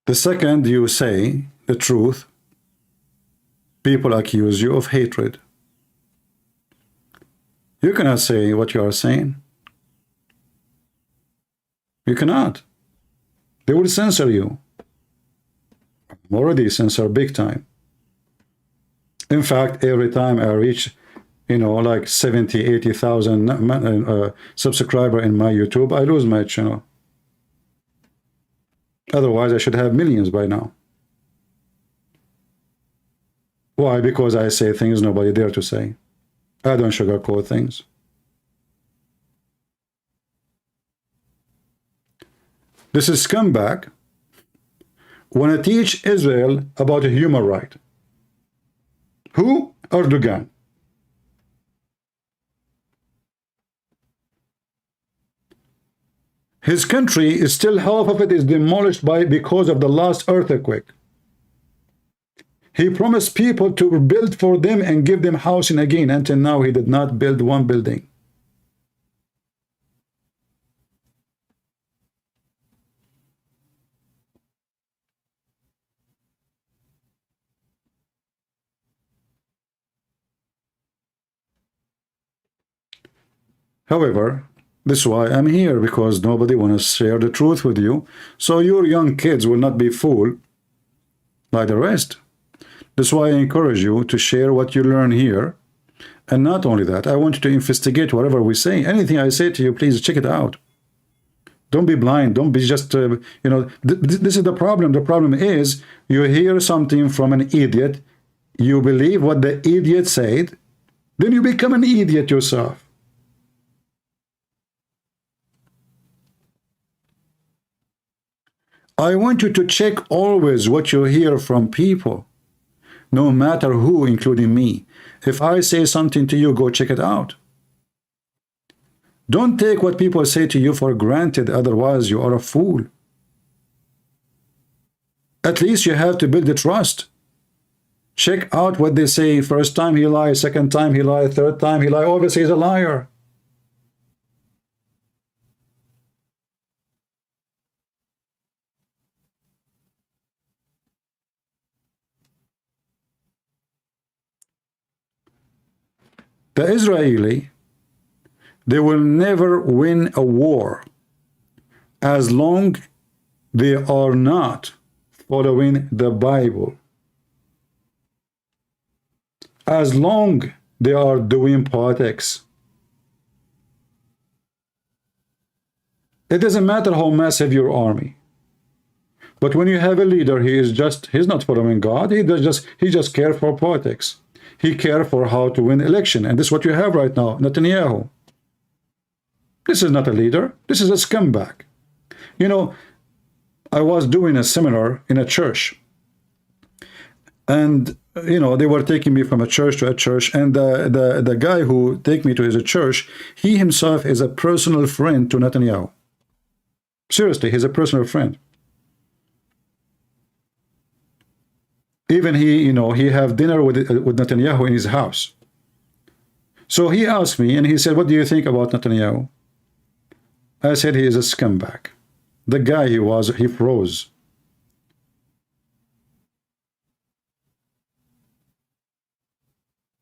The second you say the truth, people accuse you of hatred. You cannot say what you are saying. You cannot. They will censor you. I'm already censored big time. In fact, every time I reach, like 70, 80,000 subscriber in my YouTube, I lose my channel. Otherwise, I should have millions by now. Why? Because I say things nobody dare to say. I don't sugarcoat things. This is scumbag want to teach Israel about a human right. Who? Erdugan. His country is still, half of it is demolished because of the last earthquake. He promised people to build for them and give them housing again. Until now, he did not build one building. However, this is why I'm here, because nobody wants to share the truth with you. So your young kids will not be fooled like the rest. That's why I encourage you to share what you learn here. And not only that, I want you to investigate whatever we say. Anything I say to you, please check it out. Don't be blind. Don't be just, you know, this is the problem. The problem is you hear something from an idiot, you believe what the idiot said, then you become an idiot yourself. I want you to check always what you hear from people, no matter who, including me. If I say something to you, go check it out. Don't take what people say to you for granted, otherwise you are a fool. At least you have to build the trust. Check out what they say. First time he lies, second time he lies, third time he lies. Obviously he's a liar. The Israeli, they will never win a war as long they are not following the Bible. As long they are doing politics. It doesn't matter how massive your army. But when you have a leader, he's not following God, he just cares for politics. He cares for how to win election. And this is what you have right now, Netanyahu. This is not a leader, this is a scumbag. You know, I was doing a seminar in a church. And, you know, they were taking me from a church to a church. And the guy who take me to his church, he himself is a personal friend to Netanyahu. Seriously, he's a personal friend. Even he, you know, he have dinner with Netanyahu in his house. So he asked me, and he said, what do you think about Netanyahu? I said, he is a scumbag. The guy he froze.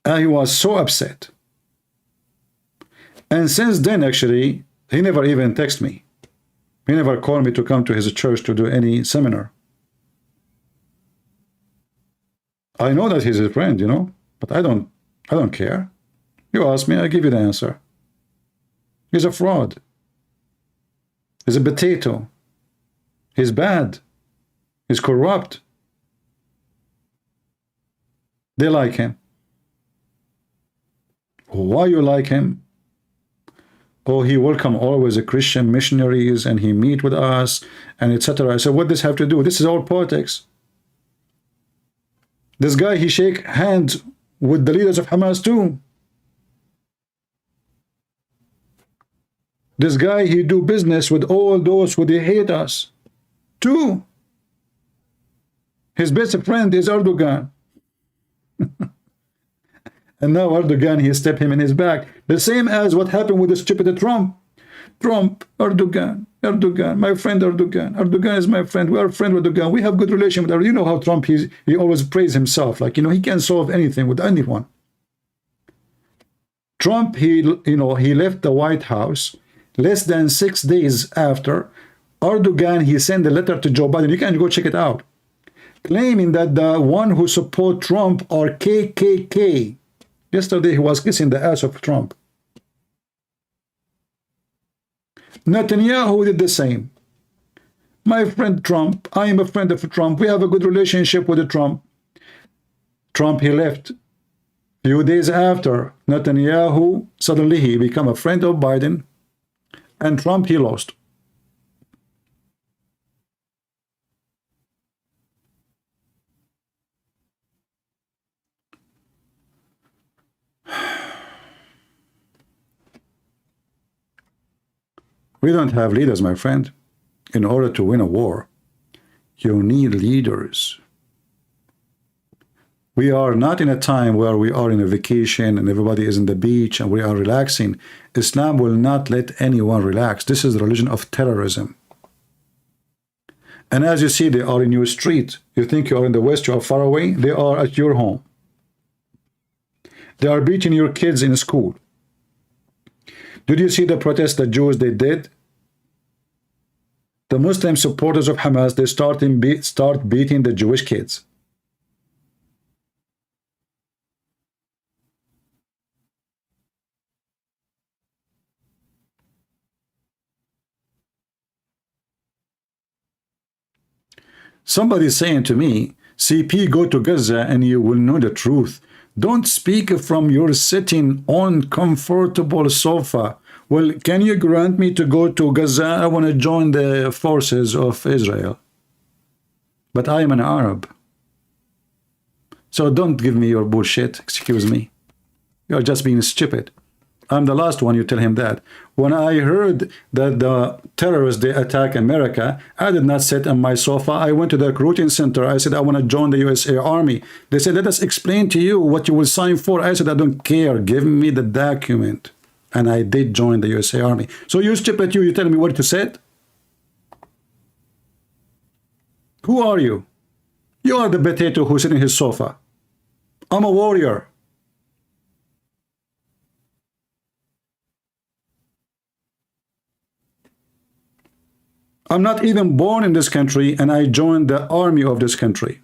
And he was so upset. And since then, actually, he never even texted me. He never called me to come to his church to do any seminar. I know that he's a friend, you know, but I don't care. You ask me, I give you the answer. He's a fraud. He's a potato. He's bad. He's corrupt. They like him. Why you like him? Oh, he welcome always the Christian missionaries and he meet with us and etc. I said, what does this have to do? This is all politics. This guy, he shake hands with the leaders of Hamas too. This guy, he do business with all those who they hate us too. His best friend is Erdugan. And now Erdogan, he stepped him in his back. The same as what happened with the stupid Trump. Trump, Erdogan, my friend Erdogan. Erdogan is my friend. We are friends with Erdogan. We have good relation with Erdogan. You know how Trump, he always praise himself. Like, you know, he can solve anything with anyone. Trump, he left the White House. Less than 6 days after, Erdogan, he sent a letter to Joe Biden. You can go check it out. Claiming that the one who support Trump are KKK. Yesterday, he was kissing the ass of Trump. Netanyahu did the same. My friend Trump, I am a friend of Trump. We have a good relationship with Trump. Trump, he left. Few days after, Netanyahu, suddenly he became a friend of Biden. And Trump, he lost. We don't have leaders, my friend. In order to win a war, you need leaders. We are not in a time where we are in a vacation and everybody is in the beach and we are relaxing. Islam will not let anyone relax. This is the religion of terrorism. And as you see, they are in your street. You think you are in the West, you are far away. They are at your home. They are beating your kids in school. Did you see the protest the Jews they did? The Muslim supporters of Hamas, they start beating the Jewish kids. Somebody saying to me, CP, go to Gaza and you will know the truth. Don't speak from your sitting on comfortable sofa. Well, can you grant me to go to Gaza? I want to join the forces of Israel. But I am an Arab. So don't give me your bullshit, excuse me. You're just being stupid. I'm the last one you tell him that. When I heard that the terrorists, they attack America, I did not sit on my sofa. I went to the recruiting center. I said, I want to join the USA Army. They said, let us explain to you what you will sign for. I said, I don't care. Give me the document. And I did join the USA Army. So you stupid, you tell me what to say? Who are you? You are the potato who's sitting in his sofa. I'm a warrior. I'm not even born in this country, and I joined the army of this country.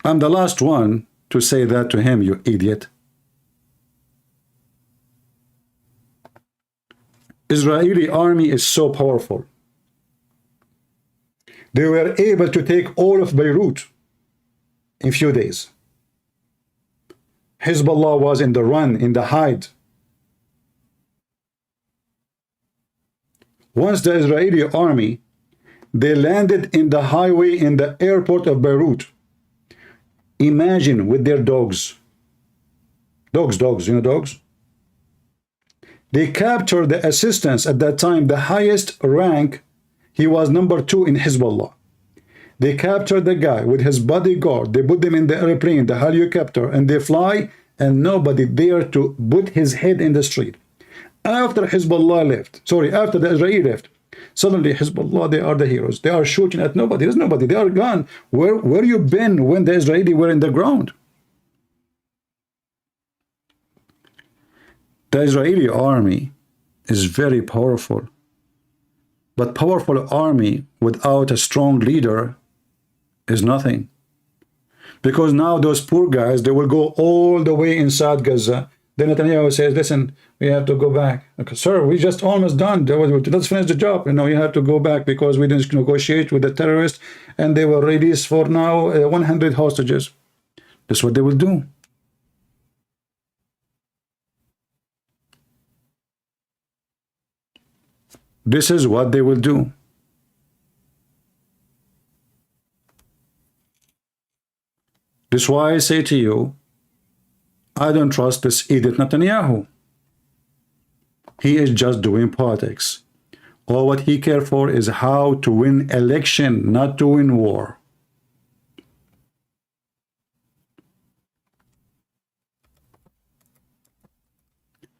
I'm the last one to say that to him, you idiot. Israeli army is so powerful. They were able to take all of Beirut in few days. Hezbollah was in the run, in the hide. Once the Israeli army, they landed in the highway in the airport of Beirut. Imagine with their dogs. Dogs, you know dogs? They captured the assistant at that time, the highest rank. He was number 2 in Hezbollah. They captured the guy with his bodyguard. They put them in the airplane, the helicopter, and they fly, and nobody dare to put his head in the street. After Hezbollah left, after the Israeli left, suddenly Hezbollah, they are the heroes. They are shooting at nobody. There's nobody. They are gone. Where you been when the Israeli were in the ground? The Israeli army is very powerful. But powerful army without a strong leader is nothing. Because now those poor guys, they will go all the way inside Gaza. Then Netanyahu says, listen, we have to go back. Okay, sir, we just almost done. Let's finish the job. You have to go back because we didn't negotiate with the terrorists and they will release for now 100 hostages. That's what they will do. This is what they will do. This is why I say to you, I don't trust this idiot Netanyahu. He is just doing politics. All what he cares for is how to win election, not to win war.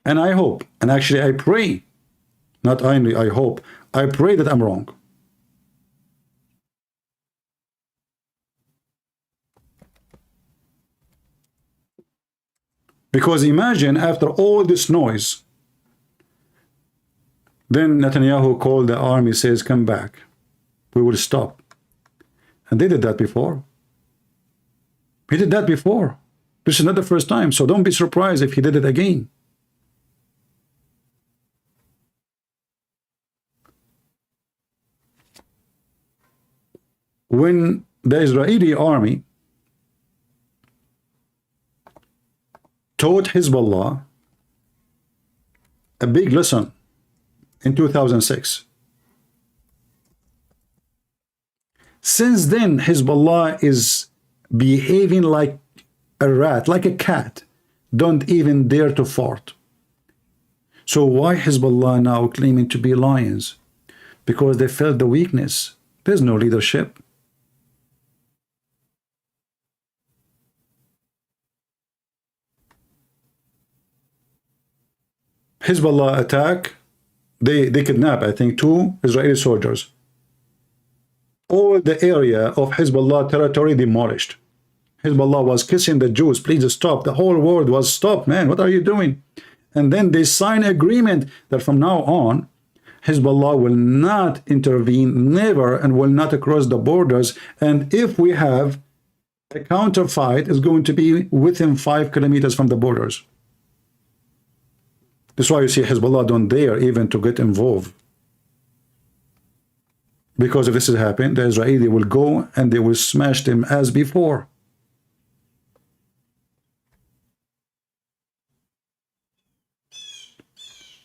And I hope, and actually I pray, not only I hope, I pray that I'm wrong. Because imagine after all this noise, then Netanyahu called the army, says, come back. We will stop. And they did that before. He did that before. This is not the first time, so don't be surprised if he did it again. When the Israeli army taught Hezbollah a big lesson in 2006. Since then, Hezbollah is behaving like a rat, like a cat. Don't even dare to fart. So why Hezbollah now claiming to be lions? Because they felt the weakness. There's no leadership. Hezbollah attack, they kidnap, I think, 2 Israeli soldiers. All the area of Hezbollah territory demolished. Hezbollah was kissing the Jews, please stop. The whole world was stop, man, what are you doing? And then they sign agreement that from now on, Hezbollah will not intervene, never, and will not cross the borders. And if we have a counterfight, it's going to be within 5 kilometers from the borders. That's why you see Hezbollah don't dare even to get involved. Because if this has happened, the Israeli will go and they will smash them as before.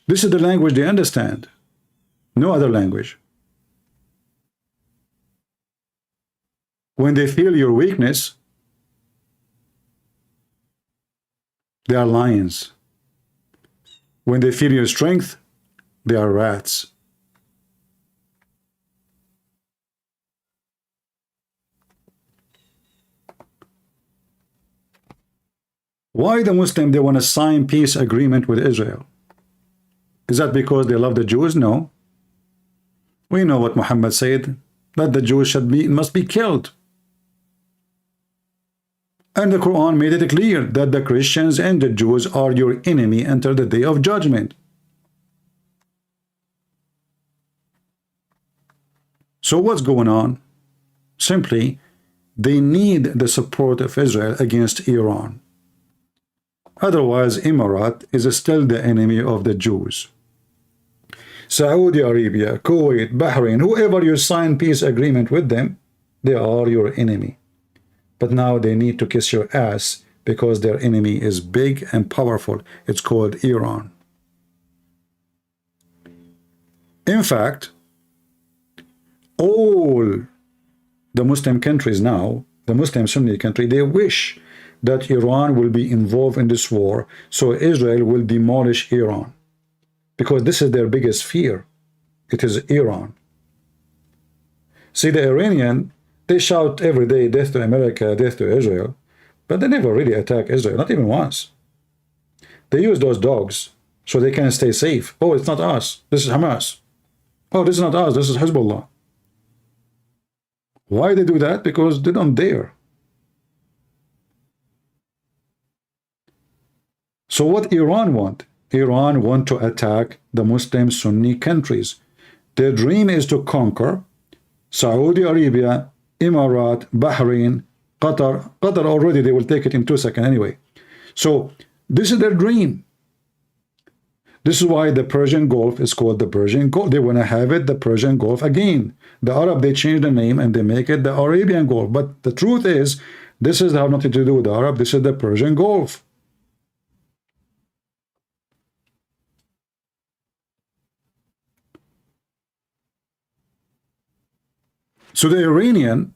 This is the language they understand. No other language. When they feel your weakness, they are lions. When they feel your strength, they are rats. Why the Muslim, they want to sign peace agreement with Israel? Is that because they love the Jews? No. We know what Muhammad said, that the Jews must be killed. And the Quran made it clear that the Christians and the Jews are your enemy until the day of judgment. So what's going on? Simply, they need the support of Israel against Iran. Otherwise, Emirates is still the enemy of the Jews. Saudi Arabia, Kuwait, Bahrain, whoever you sign peace agreement with them, they are your enemy. But now they need to kiss your ass because their enemy is big and powerful. It's called Iran. In fact, all the Muslim countries now, the Muslim Sunni country, they wish that Iran will be involved in this war, so Israel will demolish Iran. Because this is their biggest fear. It is Iran. See, the Iranian, they shout every day, death to America, death to Israel, but they never really attack Israel, not even once. They use those dogs so they can stay safe. Oh, it's not us. This is Hamas. Oh, this is not us. This is Hezbollah. Why they do that? Because they don't dare. So what Iran want? Iran want to attack the Muslim Sunni countries. Their dream is to conquer Saudi Arabia, Emirates, Bahrain, Qatar. Qatar already, they will take it in 2 seconds anyway. So this is their dream. This is why the Persian Gulf is called the Persian Gulf. They want to have it the Persian Gulf again. The Arab, they change the name and they make it the Arabian Gulf. But the truth is, this is have nothing to do with the Arab. This is the Persian Gulf. So the Iranian,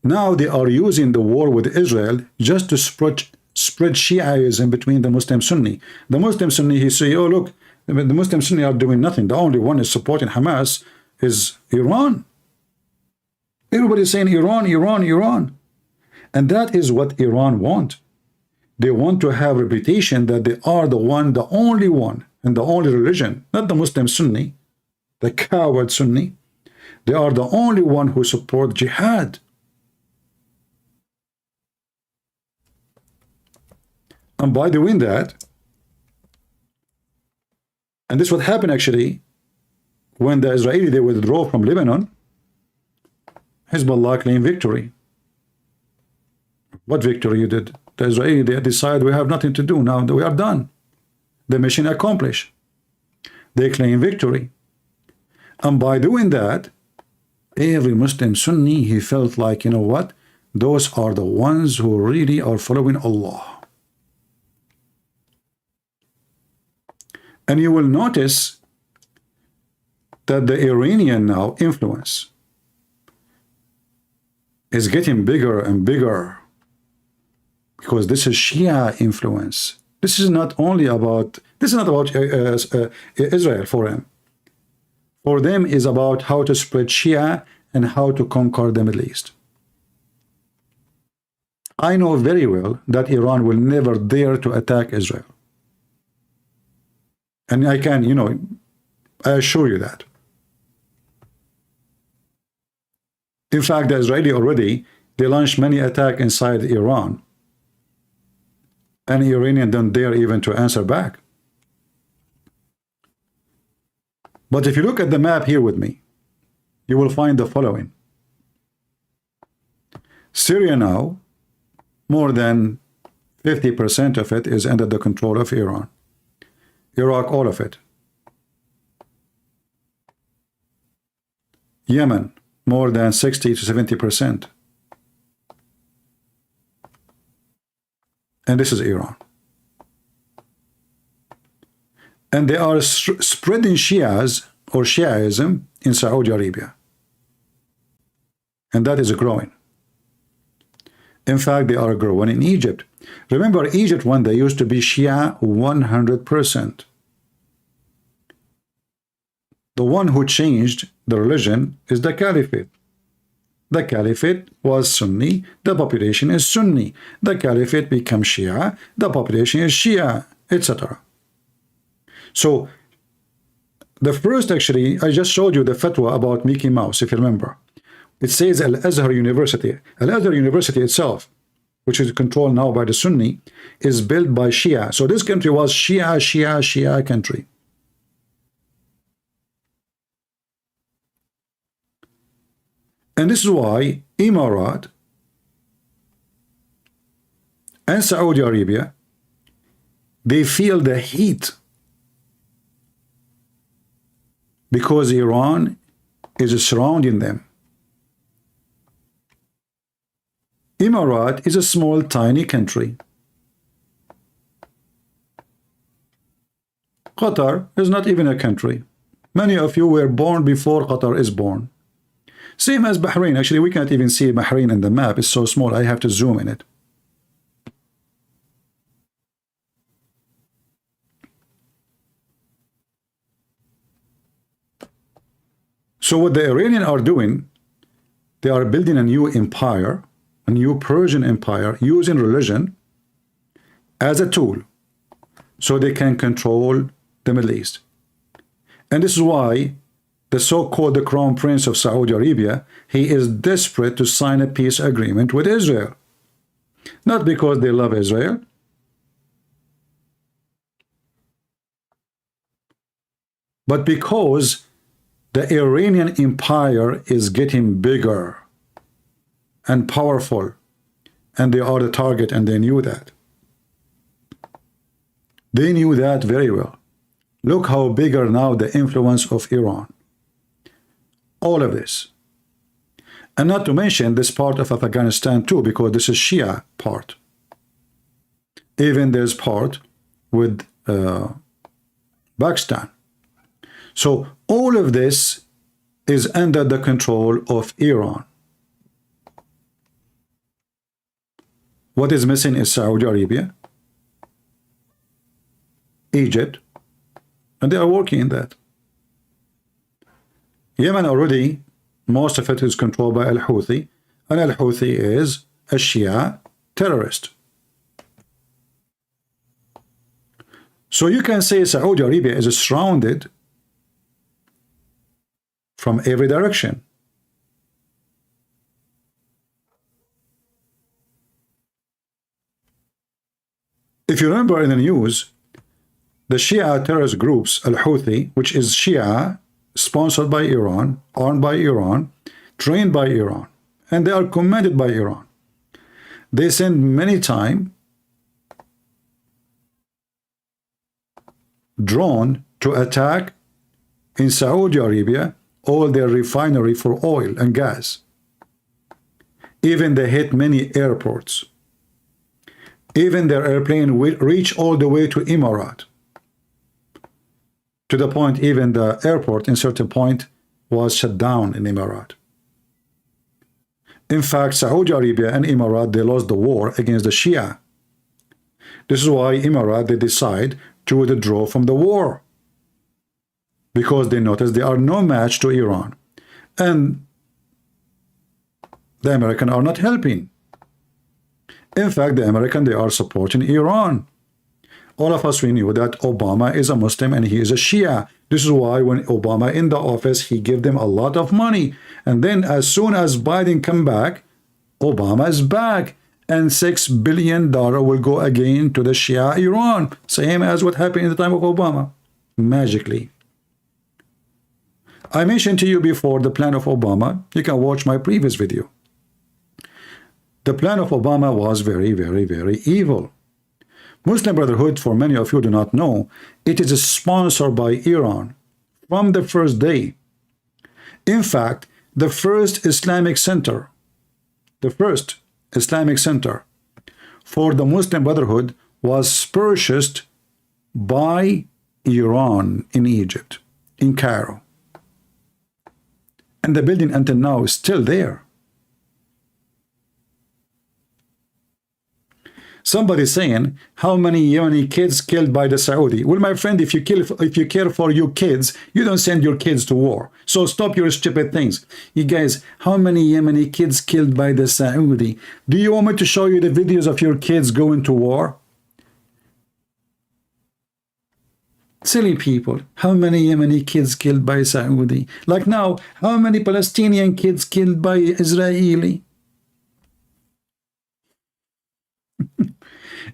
now they are using the war with Israel just to spread Shiaism between the Muslim Sunni. The Muslim Sunni, he say, oh look, the Muslim Sunni are doing nothing. The only one is supporting Hamas is Iran. Everybody is saying Iran, Iran, Iran. And that is what Iran want. They want to have a reputation that they are the one, the only one, and the only religion, not the Muslim Sunni, the coward Sunni. They are the only one who support jihad. And by doing that, and this what happened actually, when the Israeli, they withdraw from Lebanon, Hezbollah claimed victory. What victory you did? The Israeli, they decide we have nothing to do now, we are done. The mission accomplished. They claim victory. And by doing that, every Muslim Sunni, he felt like, you know what? Those are the ones who really are following Allah. And you will notice that the Iranian now influence is getting bigger and bigger because this is Shia influence. This is not only about, this is not about Israel for him. For them is about how to spread Shia and how to conquer the Middle East. I know very well that Iran will never dare to attack Israel. And I can, you know, I assure you that. In fact, the Israeli already, they launched many attacks inside Iran. And Iranian don't dare even to answer back. But if you look at the map here with me, you will find the following. Syria now, more than 50% of it is under the control of Iran. Iraq, all of it. Yemen, more than 60 to 70%. And this is Iran. And they are spreading Shias or Shiaism in Saudi Arabia. And that is growing. In fact, they are growing in Egypt. Remember, Egypt one day used to be Shia 100%. The one who changed the religion is the Caliphate. The Caliphate was Sunni, the population is Sunni. The Caliphate becomes Shia, the population is Shia, etc. So, the first, actually, I just showed you the fatwa about Mickey Mouse, if you remember. It says Al-Azhar University. Al-Azhar University itself, which is controlled now by the Sunni, is built by Shia. So this country was Shia country. And this is why Emirat and Saudi Arabia, they feel the heat because Iran is surrounding them. Emirat is a small, tiny country. Qatar is not even a country. Many of you were born before Qatar is born. Same as Bahrain. Actually, we can't even see Bahrain in the map. It's so small, I have to zoom in it. So what the Iranians are doing, they are building a new empire, a new Persian empire, using religion as a tool so they can control the Middle East. And this is why the so-called the Crown Prince of Saudi Arabia, he is desperate to sign a peace agreement with Israel. Not because they love Israel, but because the Iranian empire is getting bigger and powerful, and they are the target, and they knew that. They knew that very well. Look how bigger now the influence of Iran. All of this. And not to mention this part of Afghanistan too, because this is Shia part. Even there's part with Pakistan. So all of this is under the control of Iran. What is missing is Saudi Arabia, Egypt, and they are working in that. Yemen already, most of it is controlled by Al-Houthi, and Al-Houthi is a Shia terrorist. So you can say Saudi Arabia is surrounded from every direction. If you remember in the news, the Shia terrorist groups, Al-Houthi, which is Shia, sponsored by Iran, armed by Iran, trained by Iran, and they are commanded by Iran. They send many times drone to attack in Saudi Arabia all their refinery for oil and gas. Even they hit many airports. Even their airplane will reach all the way to Emirat. To the point even the airport in certain point was shut down in Emirat. In fact, Saudi Arabia and Emirat, they lost the war against the Shia. This is why Emirat, they decide to withdraw from the war. Because they notice they are no match to Iran. And the Americans are not helping. In fact, the Americans, they are supporting Iran. All of us, we knew that Obama is a Muslim and he is a Shia. This is why when Obama in the office, he gave them a lot of money. And then as soon as Biden come back, Obama is back. And $6 billion will go again to the Shia Iran. Same as what happened in the time of Obama. Magically. I mentioned to you before the plan of Obama. You can watch my previous video. The plan of Obama was very, very, very evil. Muslim Brotherhood, for many of you do not know, it is sponsored by Iran from the first day. In fact, the first Islamic center for the Muslim Brotherhood was purchased by Iran in Egypt, in Cairo. And the building until now is still there. Somebody saying, how many Yemeni kids killed by the Saudi? Well, my friend, if you care for your kids, you don't send your kids to war. So stop your stupid things. You guys, how many Yemeni kids killed by the Saudi? Do you want me to show you the videos of your kids going to war? Silly people. How many Yemeni kids killed by Saudi? Like now, how many Palestinian kids killed by Israeli?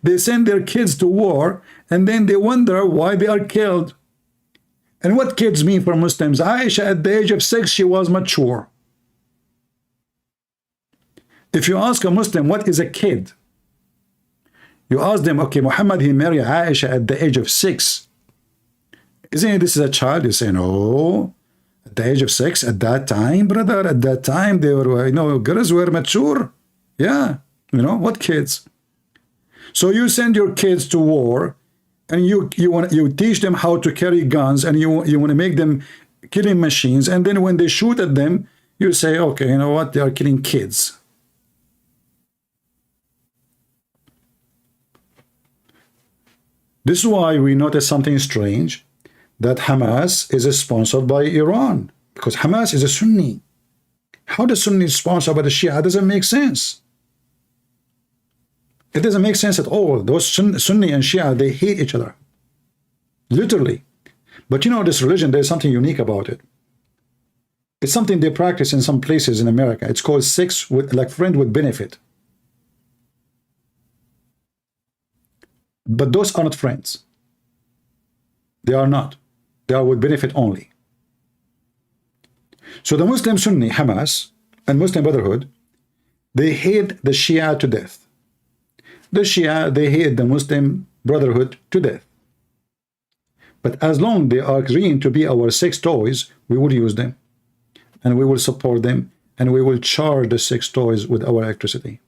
They send their kids to war, and then they wonder why they are killed. And what kids mean for Muslims? Aisha, at the age of 6, she was mature. If you ask a Muslim, what is a kid? You ask them, okay, Muhammad, he married Aisha at the age of 6. Isn't it this is a child? You say, no. At the age of 6, at that time, brother, at that time, they were, girls were mature. Yeah, what kids? So you send your kids to war, and you teach them how to carry guns, and you want to make them killing machines, and then when they shoot at them, you say, okay, you know what? They are killing kids. This is why we notice something strange, that Hamas is sponsored by Iran, because Hamas is a Sunni. How the Sunni is sponsored by the Shia doesn't make sense. It doesn't make sense at all. Those Sunni and Shia, they hate each other. Literally. But this religion, there's something unique about it. It's something they practice in some places in America. It's called sex with, like friend with benefit. But those are not friends. They are not. They are with benefit only. So the Muslim Sunni, Hamas, and Muslim Brotherhood, they hate the Shia to death. The Shia, they hate the Muslim Brotherhood to death. But as long they are agreeing to be our sex toys, we will use them, and we will support them, and we will charge the sex toys with our electricity.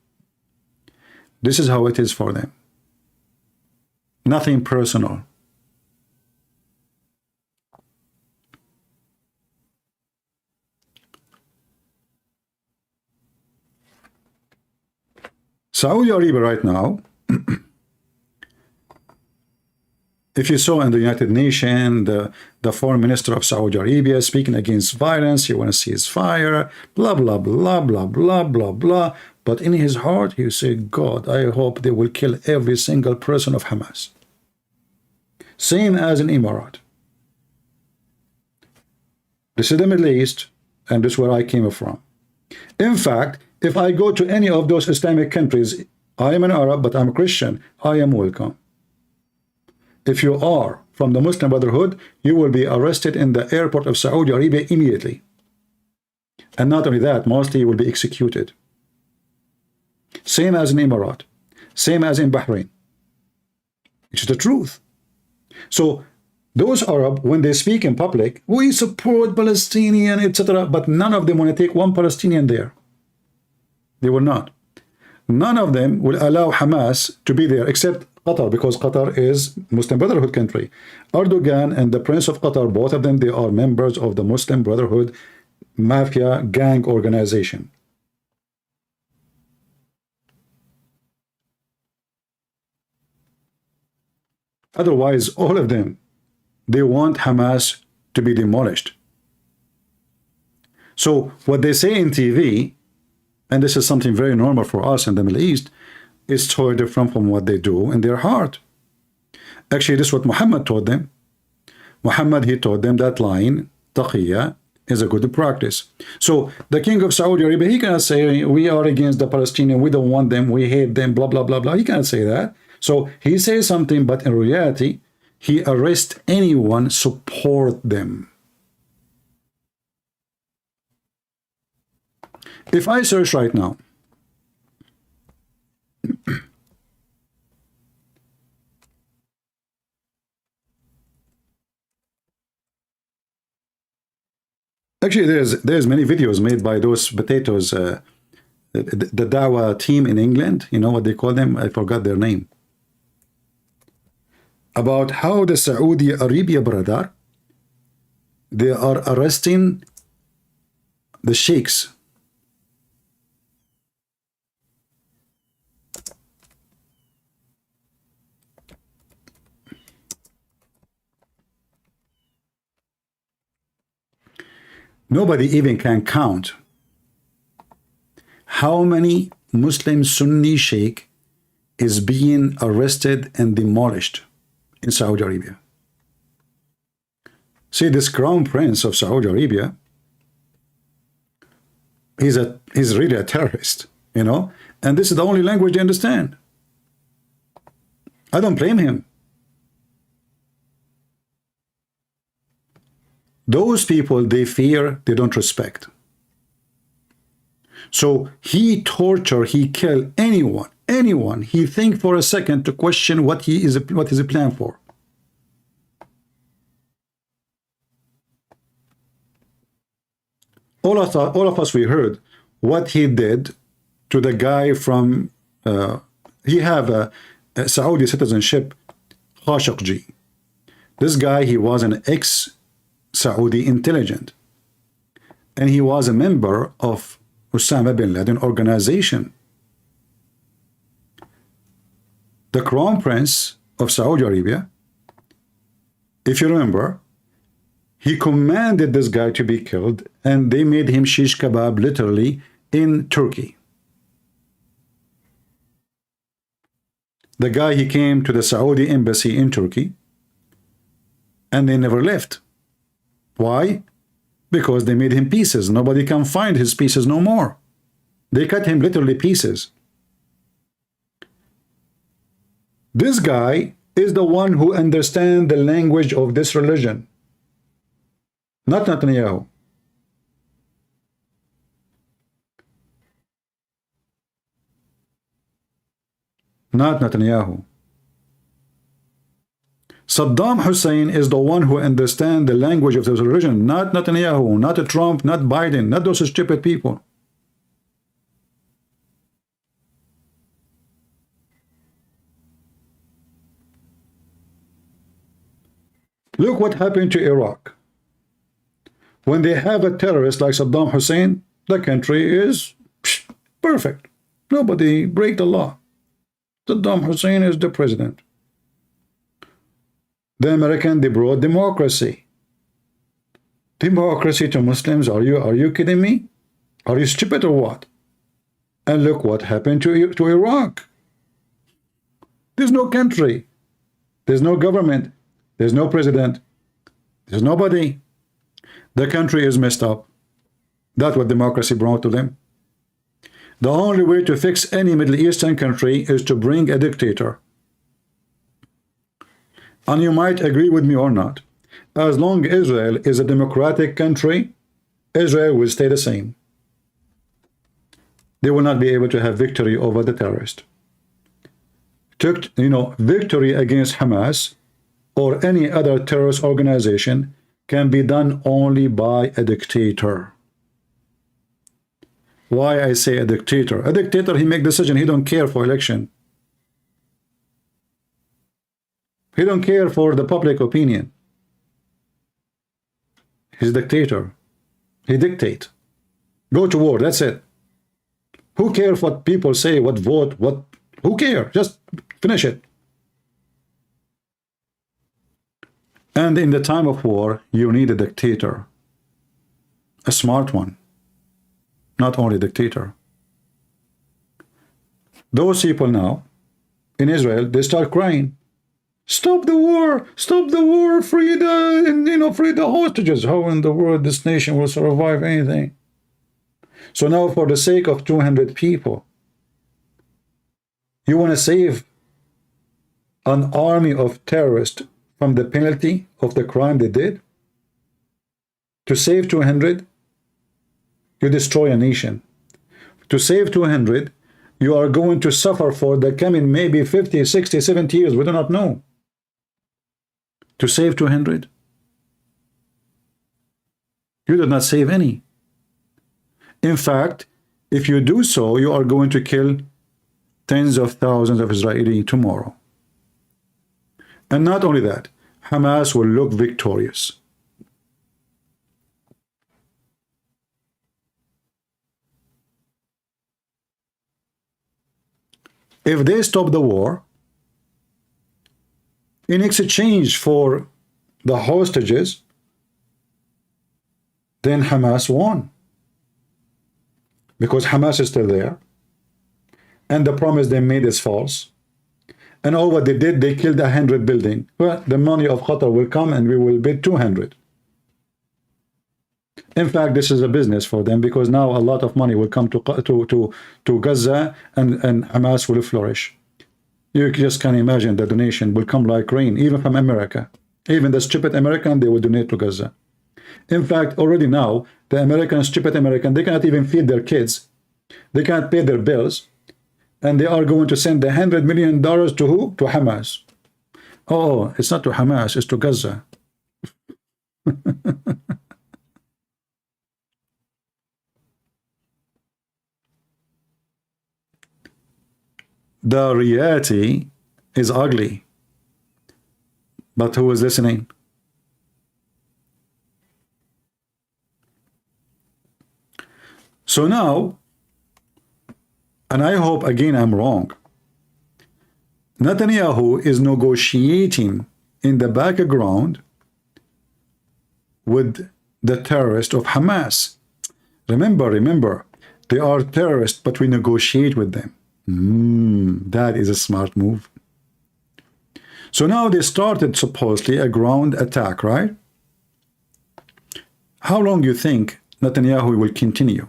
This is how it is for them. Nothing personal. Saudi Arabia right now, if you saw in the United Nations, the foreign minister of Saudi Arabia speaking against violence, he wants to ceasefire, blah, blah, blah, blah, blah, blah, blah. But in his heart, he said, God, I hope they will kill every single person of Hamas. Same as in Emirates. This is the Middle East, and this is where I came from. In fact, if I go to any of those Islamic countries, I am an Arab, but I'm a Christian, I am welcome. If you are from the Muslim Brotherhood, you will be arrested in the airport of Saudi Arabia immediately. And not only that, mostly you will be executed. Same as in Emirates, same as in Bahrain. It's the truth. So those Arab, when they speak in public, we support Palestinian, etc., but none of them want to take one Palestinian there. They will not. None of them will allow Hamas to be there, except Qatar, because Qatar is Muslim Brotherhood country. Erdugan and the Prince of Qatar, both of them, they are members of the Muslim Brotherhood mafia gang organization. Otherwise, all of them, they want Hamas to be demolished. So what they say in TV, and this is something very normal for us in the Middle East, is totally different from what they do in their heart. Actually, this is what Muhammad taught them. Muhammad, he taught them that line, taqiyya, is a good practice. So the king of Saudi Arabia, he cannot say, we are against the Palestinians, we don't want them, we hate them, blah, blah, blah, blah. He cannot say that. So he says something, but in reality, he arrests anyone support them. If I search right now, Actually, there's many videos made by those potatoes, the Dawa team in England. You know what they call them? I forgot their name. About how the Saudi Arabia, brother, they are arresting the sheiks. Nobody even can count how many Muslim Sunni sheikh is being arrested and demolished in Saudi Arabia. See, this crown prince of Saudi Arabia, he's really a terrorist, you know, and this is the only language they understand. I don't blame him. Those people, they fear, they don't respect. So he torture, he kill anyone he think for a second to question what is a plan for. All of us, we heard what he did to the guy from, he have a Saudi citizenship, Khashoggi. This guy, he was an ex-Saudi intelligent. And he was a member of Osama bin Laden organization. The Crown Prince of Saudi Arabia, if you remember, he commanded this guy to be killed, and they made him shish kebab literally in Turkey. The guy, he came to the Saudi embassy in Turkey, and they never left. Why? Because they made him pieces. Nobody can find his pieces no more. They cut him literally pieces. This guy is the one who understands the language of this religion, not Netanyahu. Not Netanyahu. Saddam Hussein is the one who understands the language of this religion, not Netanyahu, not Trump, not Biden, not those stupid people. Look what happened to Iraq. When they have a terrorist like Saddam Hussein, the country is perfect. Nobody break the law. Saddam Hussein is the president. The American, they brought democracy. Democracy to Muslims, are you kidding me? Are you stupid or what? And look what happened to Iraq. There's no country. There's no government. There's no president. There's nobody. The country is messed up. That's what democracy brought to them. The only way to fix any Middle Eastern country is to bring a dictator. And you might agree with me or not. As long as Israel is a democratic country, Israel will stay the same. They will not be able to have victory over the terrorist. Victory against Hamas or any other terrorist organization can be done only by a dictator. Why I say a dictator? A dictator, he make decision. He don't care for election. He don't care for the public opinion. He's a dictator. He dictate. Go to war, that's it. Who cares what people say, what vote, what? Who cares? Just finish it. And in the time of war, you need a dictator. A smart one. Not only a dictator. Those people now, in Israel, they start crying. Stop the war! Stop the war! Free the hostages! How in the world this nation will survive anything? So now, for the sake of 200 people, you want to save an army of terrorists from the penalty of the crime they did? To save 200, you destroy a nation. To save 200, you are going to suffer for the coming maybe 50, 60, 70 years. We do not know. To save 200, You did not save any. In fact, if you do so, you are going to kill tens of thousands of Israelis tomorrow. And not only that, Hamas will look victorious. If they stop the war, in exchange for the hostages, then Hamas won. Because Hamas is still there. And the promise they made is false. And all what they did, they killed 100 buildings. Well, the money of Qatar will come and we will bid 200. In fact, this is a business for them because now a lot of money will come to Gaza and Hamas will flourish. You just can't imagine the donation will come like rain, even from America. Even the stupid American, they will donate to Gaza. In fact, already now, the American, stupid American, they cannot even feed their kids. They can't pay their bills. And they are going to send $100 million to who? To Hamas. Oh, it's not to Hamas, it's to Gaza. The reality is ugly. But who is listening? So now, and I hope again I'm wrong, Netanyahu is negotiating in the background with the terrorists of Hamas. Remember, they are terrorists, but we negotiate with them. That is a smart move. So now they started supposedly a ground attack, right? How long do you think Netanyahu will continue?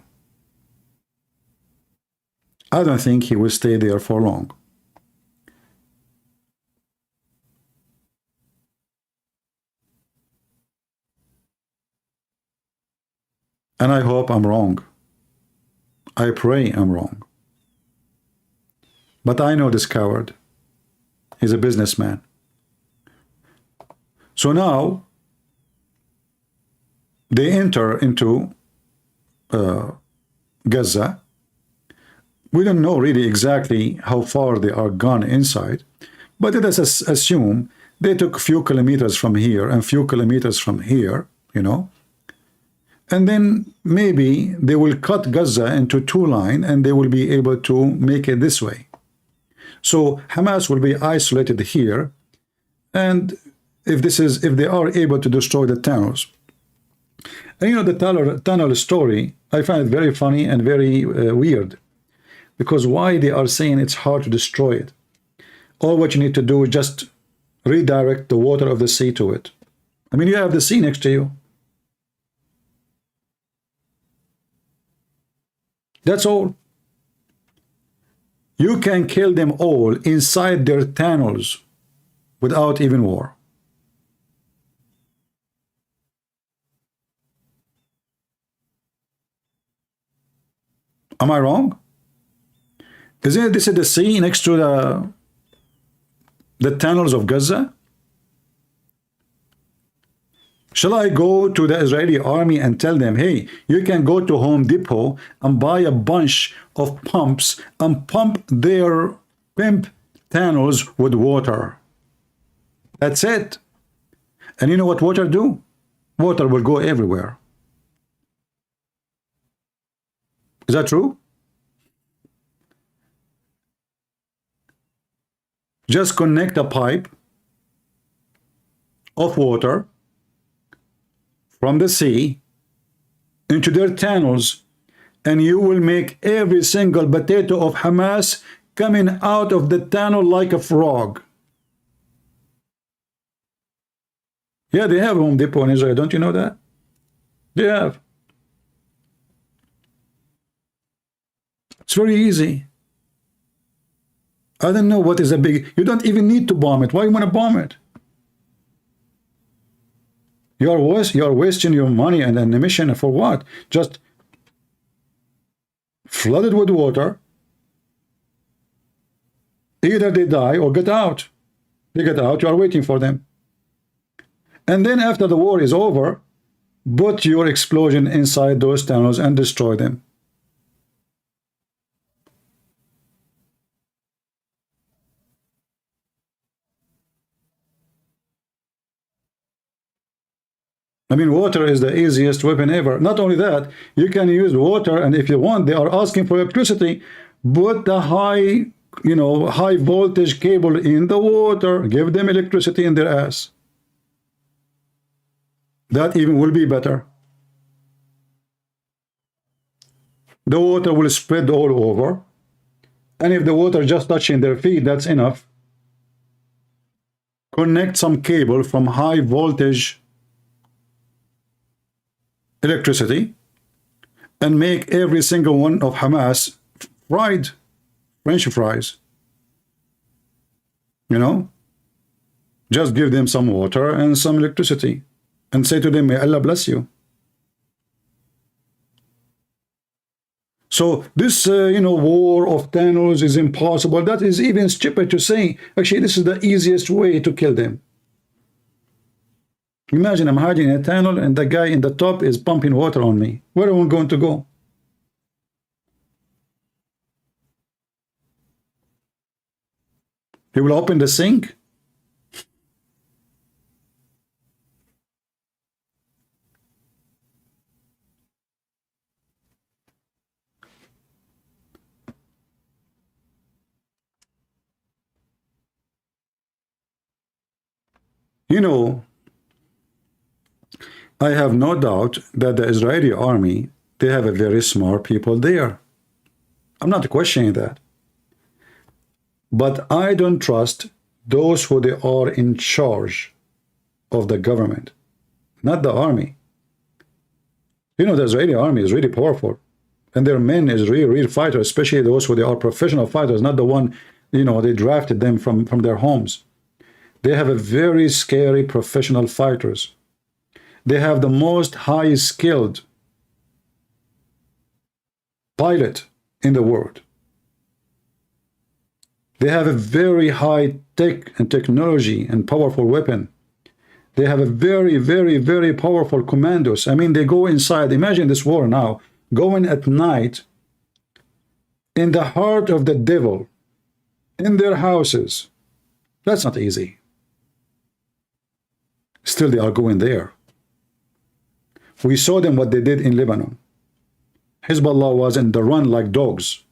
I don't think he will stay there for long. And I hope I'm wrong. I pray I'm wrong. But I know this coward. He's a businessman. So now they enter into Gaza. We don't know really exactly how far they are gone inside, but let us assume they took a few kilometers from here and few kilometers from here, you know, and then maybe they will cut Gaza into two lines and they will be able to make it this way. So Hamas will be isolated here, and if they are able to destroy the tunnels. And you know, the tunnel story, I find it very funny and very weird. Because why they are saying it's hard to destroy it? All what you need to do is just redirect the water of the sea to it. I mean, you have the sea next to you. That's all. You can kill them all inside their tunnels without even war. Am I wrong? Isn't this the sea next to the tunnels of Gaza? Shall I go to the Israeli army and tell them, hey, you can go to Home Depot and buy a bunch of pumps and pump their tunnels with water? That's it. And you know what water do? Water will go everywhere. Is that true? Just connect a pipe of water from the sea into their tunnels, and you will make every single potato of Hamas coming out of the tunnel like a frog. Yeah, they have Home Depot in Israel. Don't you know that? They have. It's very easy. I don't know what is a big... You don't even need to bomb it. Why you want to bomb it? You are wasting your money and an emission for what? Just flood it with water. Either they die or get out. They get out, you are waiting for them. And then after the war is over, put your explosion inside those tunnels and destroy them. I mean, water is the easiest weapon ever. Not only that, you can use water, and if you want, they are asking for electricity. Put the high, high voltage cable in the water. Give them electricity in their ass. That even will be better. The water will spread all over. And if the water just touching their feet, that's enough. Connect some cable from high voltage electricity and make every single one of Hamas fried French fries. Just give them some water and some electricity and say to them, may Allah bless you. So this war of tunnels is impossible. That is even stupid to say. Actually, this is the easiest way to kill them. Imagine I'm hiding in a tunnel and the guy in the top is pumping water on me. Where am I going to go? He will open the sink. I have no doubt that the Israeli army, they have a very smart people there. I'm not questioning that. But I don't trust those who they are in charge of the government, not the army. The Israeli army is really powerful. And their men is real fighters, especially those who they are professional fighters, not the one, they drafted them from their homes. They have a very scary professional fighters. They have the most high-skilled pilot in the world. They have a very high tech and technology and powerful weapon. They have a very, very, very powerful commandos. I mean, they go inside. Imagine this war now, going at night in the heart of the devil, in their houses. That's not easy. Still, they are going there. We saw them what they did in Lebanon. Hezbollah was in the run like dogs.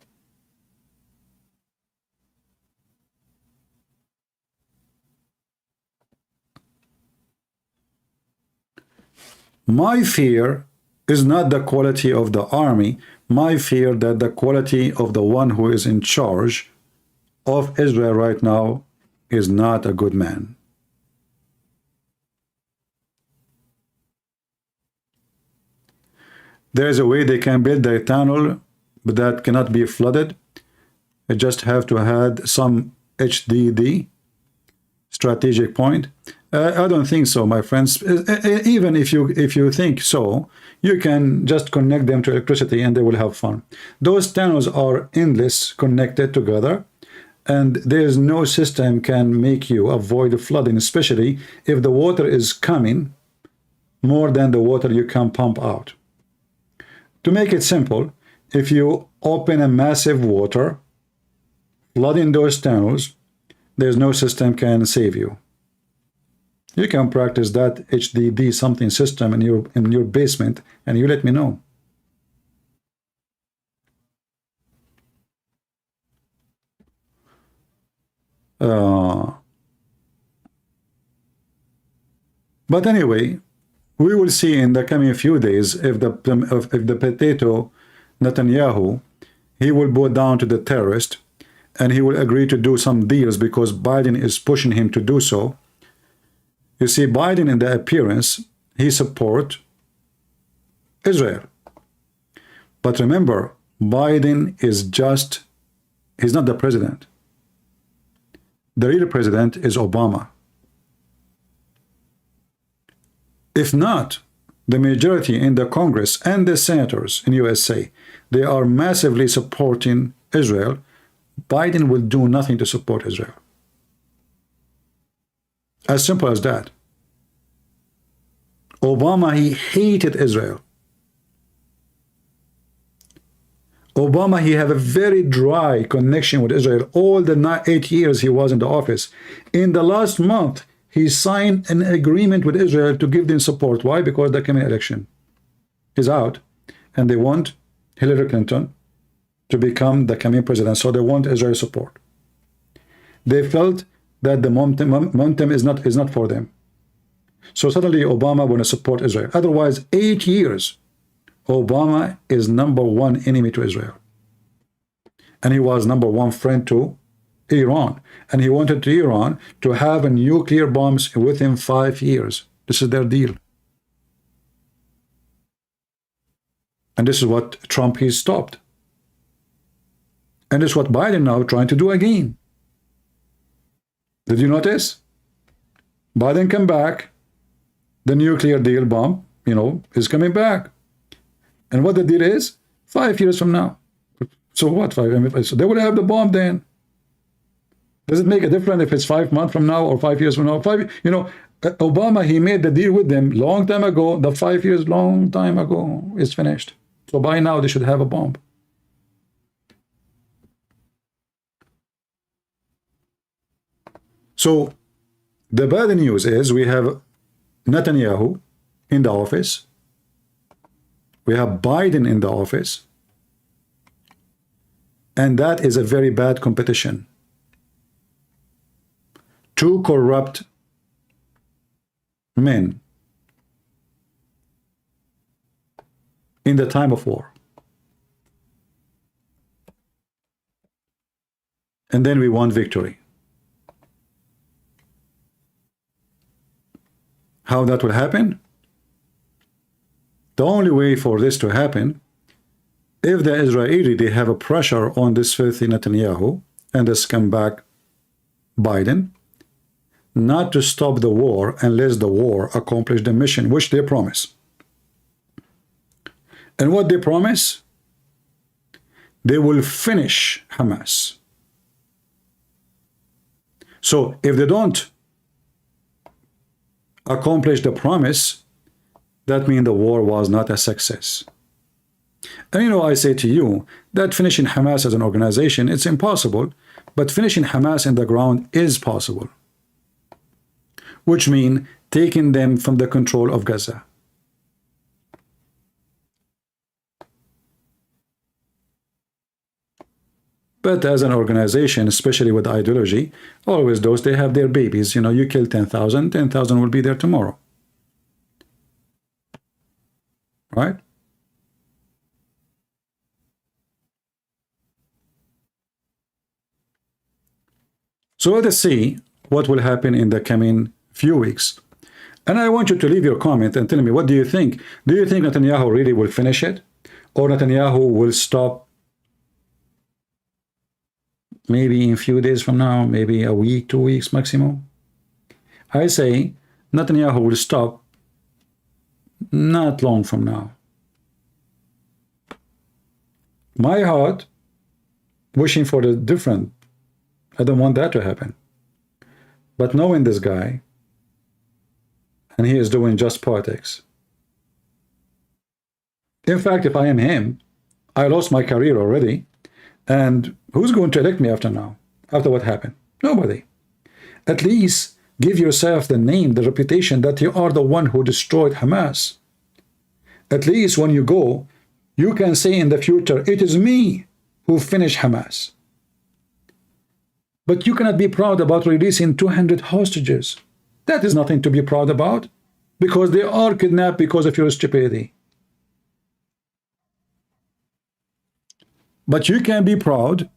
My fear is not the quality of the army. My fear that the quality of the one who is in charge of Israel right now is not a good man. There is a way they can build a tunnel, but that cannot be flooded. They just have to add some HDD, strategic point. I don't think so, my friends. Even if you think so, you can just connect them to electricity and they will have fun. Those tunnels are endless, connected together, and there is no system can make you avoid flooding, especially if the water is coming more than the water you can pump out. To make it simple, if you open a massive water, flooding those tunnels, there's no system can save you. You can practice that HDD something system in your basement, and you let me know. But anyway, we will see in the coming few days if the potato Netanyahu, he will bow down to the terrorist and he will agree to do some deals because Biden is pushing him to do so. You see, Biden in the appearance, he support Israel. But remember, Biden is just, he's not the president. The real president is Obama. If not, the majority in the Congress and the senators in USA, they are massively supporting Israel. Biden will do nothing to support Israel. As simple as that. Obama, he hated Israel. Obama, he have a very dry connection with Israel all the 8 years he was in the office. In the last month, he signed an agreement with Israel to give them support. Why? Because the coming election is out, and they want Hillary Clinton to become the coming president, so they want Israel support. They felt that the momentum is not for them. So suddenly Obama want to support Israel. Otherwise, 8 years, Obama is #1 enemy to Israel. And he was #1 friend to Iran. And he wanted to Iran to have a nuclear bombs within 5 years. This is their deal. And this is what Trump he stopped. And this is what Biden now trying to do again. Did you notice? Biden come back. The nuclear deal bomb, is coming back. And what the deal is? 5 years from now. So what? So they will have the bomb then. Does it make a difference if it's 5 months from now or 5 years from now? Obama, he made the deal with them long time ago. The 5 years, long time ago, is finished. So by now, they should have a bomb. So the bad news is we have Netanyahu in the office. We have Biden in the office. And that is a very bad competition. Two corrupt men in the time of war. And then we want victory. How that will happen? The only way for this to happen, if the Israeli, they have a pressure on this filthy Netanyahu and this scumbag Biden, not to stop the war unless the war accomplish the mission, which they promise. And what they promise? They will finish Hamas. So if they don't accomplish the promise, that means the war was not a success. And I say to you that finishing Hamas as an organization, it's impossible, but finishing Hamas in the ground is possible. Which means taking them from the control of Gaza. But as an organization, especially with ideology, always those, they have their babies. You kill 10,000, 10,000 will be there tomorrow. Right? So let us see what will happen in the coming few weeks. And I want you to leave your comment and tell me, what do you think? Do you think Netanyahu really will finish it? Or Netanyahu will stop maybe in a few days from now, maybe a week, 2 weeks maximum? I say Netanyahu will stop not long from now. My heart wishing for the different. I don't want that to happen. But knowing this guy, and he is doing just politics. In fact, if I am him, I lost my career already. And who's going to elect me after now? After what happened? Nobody. At least give yourself the name, the reputation that you are the one who destroyed Hamas. At least when you go, you can say in the future, it is me who finished Hamas. But you cannot be proud about releasing 200 hostages. That is nothing to be proud about, because they are kidnapped because of your stupidity. But you can be proud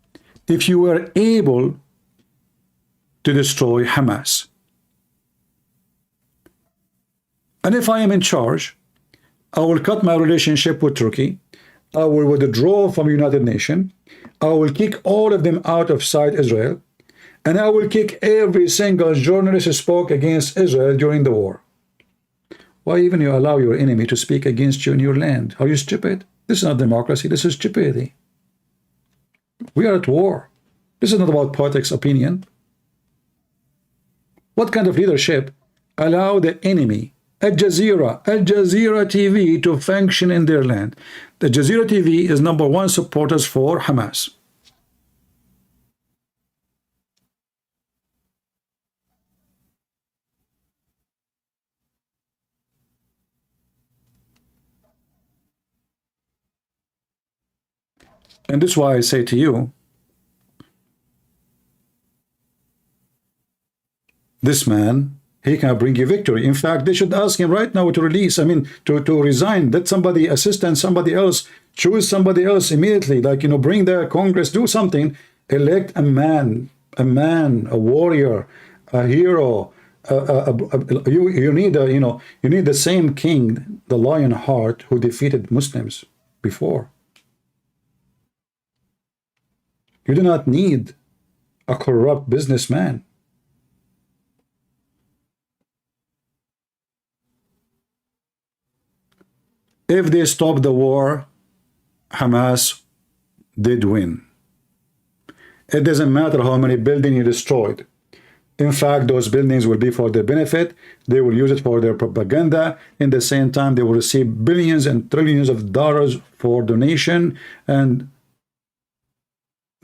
if you were able to destroy Hamas. And if I am in charge, I will cut my relationship with Turkey. I will withdraw from the United Nations. I will kick all of them out of sight Israel. And I will kick every single journalist who spoke against Israel during the war. Why even you allow your enemy to speak against you in your land? Are you stupid? This is not democracy. This is stupidity. We are at war. This is not about politics opinion. What kind of leadership allow the enemy Al Jazeera TV to function in their land. The Jazeera TV is #1 supporters for Hamas. And this is why I say to you, this man, he can bring you victory. In fact, they should ask him right now to release, to resign, let somebody assistant, somebody else, choose somebody else immediately, like, bring the Congress, do something, elect a man, a warrior, a hero. You need you need the same king, the lion heart, who defeated Muslims before. You do not need a corrupt businessman. If they stop the war, Hamas did win. It doesn't matter how many buildings you destroyed. In fact, those buildings will be for their benefit. They will use it for their propaganda. In the same time, they will receive billions and trillions of dollars for donation, and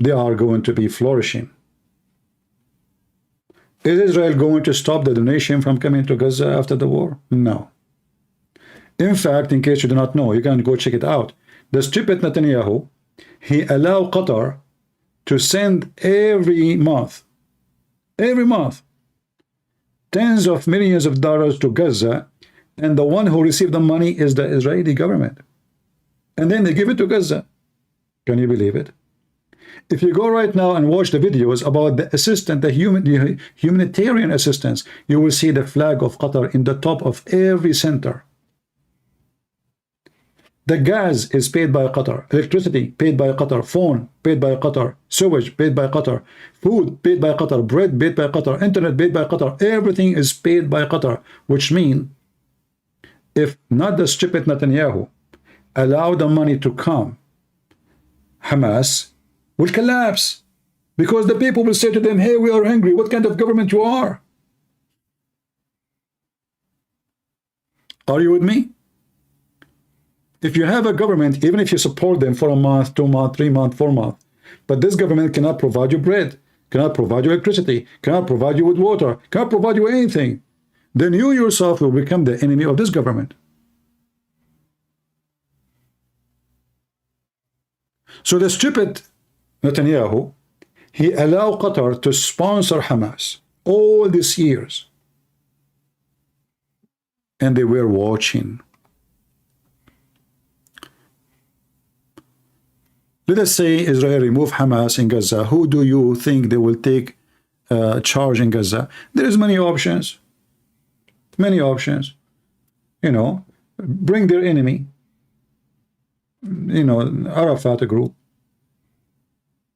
they are going to be flourishing. Is Israel going to stop the donation from coming to Gaza after the war? No. In fact, in case you do not know, you can go check it out. The stupid Netanyahu, he allowed Qatar to send every month, tens of millions of dollars to Gaza, and the one who received the money is the Israeli government. And then they give it to Gaza. Can you believe it? If you go right now and watch the videos about the assistant, the humanitarian assistance, you will see the flag of Qatar in the top of every center. The gas is paid by Qatar, electricity paid by Qatar, phone paid by Qatar, sewage paid by Qatar, food paid by Qatar, bread paid by Qatar, internet paid by Qatar, everything is paid by Qatar, which means if not the stupid Netanyahu allow the money to come, Hamas will collapse, because the people will say to them, hey, we are hungry, what kind of government you are? Are you with me? If you have a government, even if you support them for a month, 2 months, 3 months, 4 months, but this government cannot provide you bread, cannot provide you electricity, cannot provide you with water, cannot provide you anything, then you yourself will become the enemy of this government. So the stupid Netanyahu, he allowed Qatar to sponsor Hamas all these years. And they were watching. Let us say Israel remove Hamas in Gaza. Who do you think they will take charge in Gaza? There is many options. Many options. Bring their enemy. Arafat group.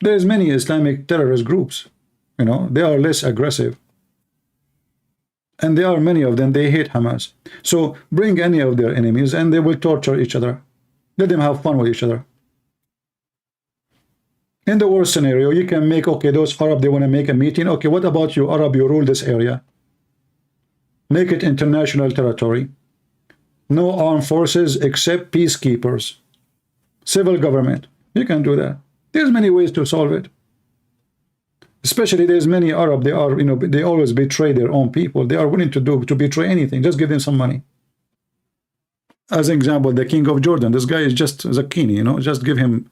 There's many Islamic terrorist groups. They are less aggressive. And there are many of them, they hate Hamas. So bring any of their enemies and they will torture each other. Let them have fun with each other. In the worst scenario, you can make, okay, those Arab, they want to make a meeting. Okay, what about you, Arab? You rule this area. Make it international territory. No armed forces except peacekeepers. Civil government. You can do that. There's many ways to solve it. Especially there's many Arab, they always betray their own people. They are willing to betray anything. Just give them some money. As an example, the king of Jordan, this guy is just Zakini, just give him,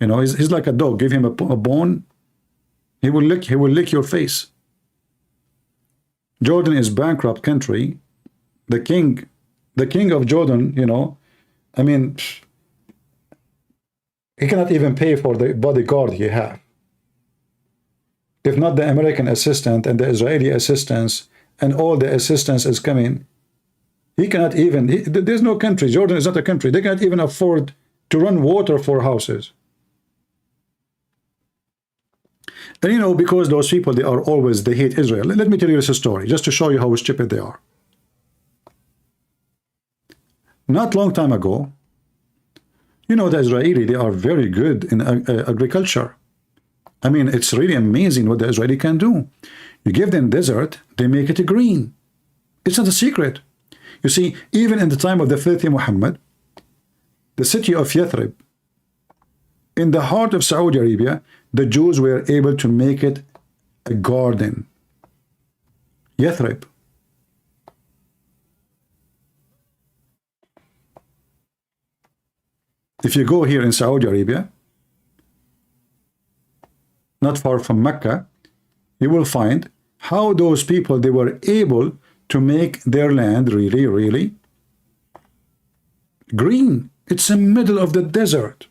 he's like a dog. Give him a bone, he will lick your face. Jordan is bankrupt country. The king of Jordan, he cannot even pay for the bodyguard he have. If not the American assistant and the Israeli assistance and all the assistance is coming, he cannot even, there's no country, Jordan is not a country, they cannot even afford to run water for houses. And because those people, they hate Israel. Let me tell you this story, just to show you how stupid they are. Not long time ago, the Israeli, they are very good in agriculture. It's really amazing what the Israeli can do. You give them desert, they make it green. It's not a secret. You see, even in the time of the filthy Muhammad, the city of Yathrib, in the heart of Saudi Arabia, the Jews were able to make it a garden. Yathrib. If you go here in Saudi Arabia, not far from Mecca, you will find how those people, they were able to make their land really, really green. It's in the middle of the desert.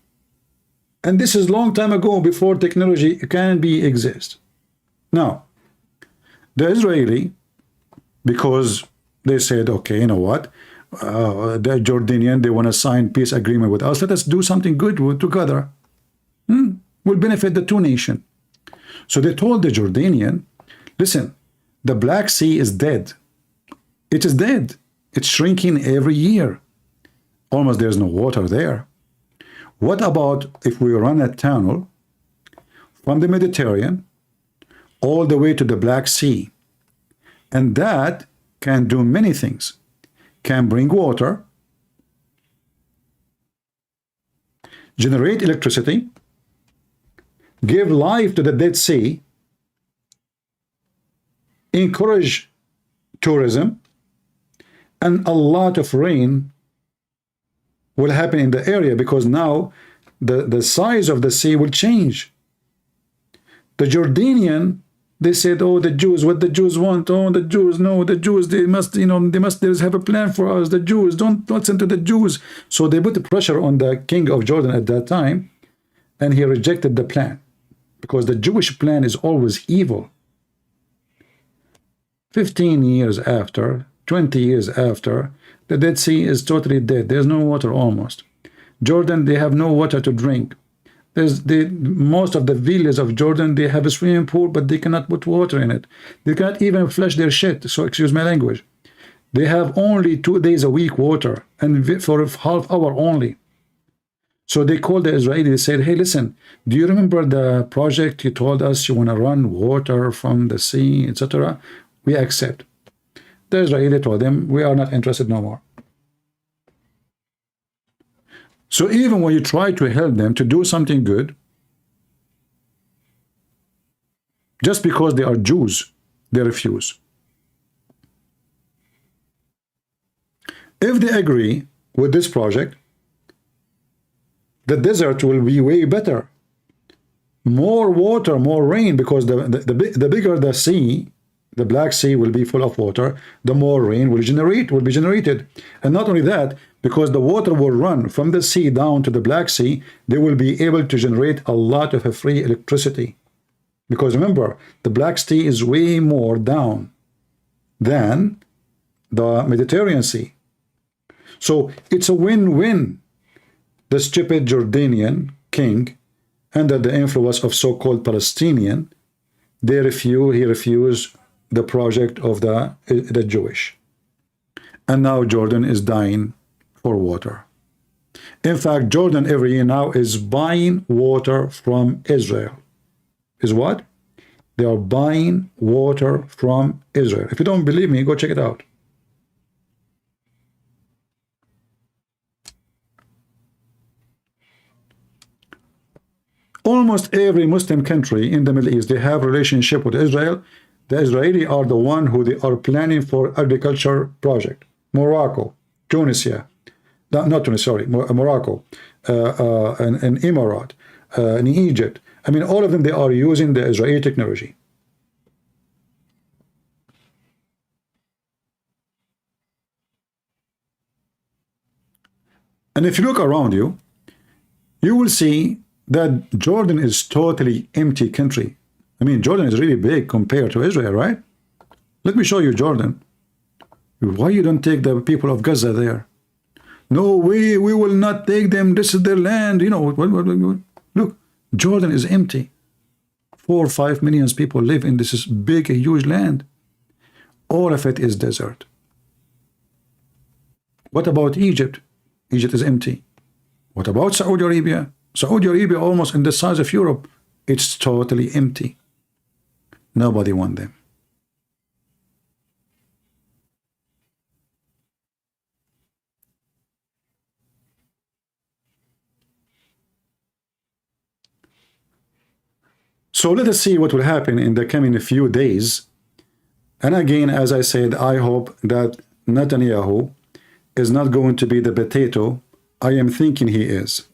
And this is long time ago, before technology can be exist. Now, the Israeli, because they said, okay, you know what, the Jordanian, they want to sign peace agreement with us. Let us do something good together. Will benefit the two nations. So they told the Jordanian, listen, the Black Sea is dead. It is dead. It's shrinking every year. Almost there's no water there. What about if we run a tunnel from the Mediterranean all the way to the Black Sea? And that can do many things. Can bring water, generate electricity, give life to the Dead Sea, encourage tourism, and a lot of rain will happen in the area, because now the size of the sea will change. The Jordanian, they said, oh, the Jews, what the Jews want, oh, the Jews, no, the Jews, they must, you know, they must have a plan for us, the Jews, don't listen to the Jews. So they put the pressure on the king of Jordan at that time, and he rejected the plan, because the Jewish plan is always evil. 15 years after, 20 years after, the Dead Sea is totally dead. There's no water almost. Jordan, they have no water to drink. Most of the villages of Jordan, they have a swimming pool, but they cannot put water in it. They cannot even flush their shit, so excuse my language. They have only 2 days a week water, and for a half hour only. So they called the Israelis, they said, hey, listen, do you remember the project you told us you want to run water from the sea, etc.? We accept. The Israeli told them, we are not interested no more. So even when you try to help them to do something good, just because they are Jews, they refuse. If they agree with this project, the desert will be way better. More water, more rain, because the bigger the sea, the Black Sea will be full of water, the more rain will be generated. And not only that, because the water will run from the sea down to the Black Sea, they will be able to generate a lot of free electricity. Because remember, the Black Sea is way more down than the Mediterranean Sea. So it's a win-win. The stupid Jordanian king, under the influence of so-called Palestinian, he refused the project of the Jewish. And now Jordan is dying for water. In fact, Jordan every year now is buying water from Israel. Is what? They are buying water from Israel. If you don't believe me, go check it out. Almost every Muslim country in the Middle East, they have relationship with Israel. The Israeli are the one who they are planning for agriculture project. Morocco, Tunisia, not Tunis, sorry, Morocco, and Emirat, in Egypt. I mean, all of them, they are using the Israeli technology. And if you look around you, you will see that Jordan is totally empty country. I mean, Jordan is really big compared to Israel, right? Let me show you Jordan. Why you don't take the people of Gaza there? No way, we will not take them. This is their land. You know, what? Look, Jordan is empty. 4 or 5 million people live in this big, huge land. All of it is desert. What about Egypt? Egypt is empty. What about Saudi Arabia? Saudi Arabia, almost in the size of Europe, it's totally empty. Nobody wants them. So let us see what will happen in the coming few days. And again, as I said, I hope that Netanyahu is not going to be the potato I am thinking he is.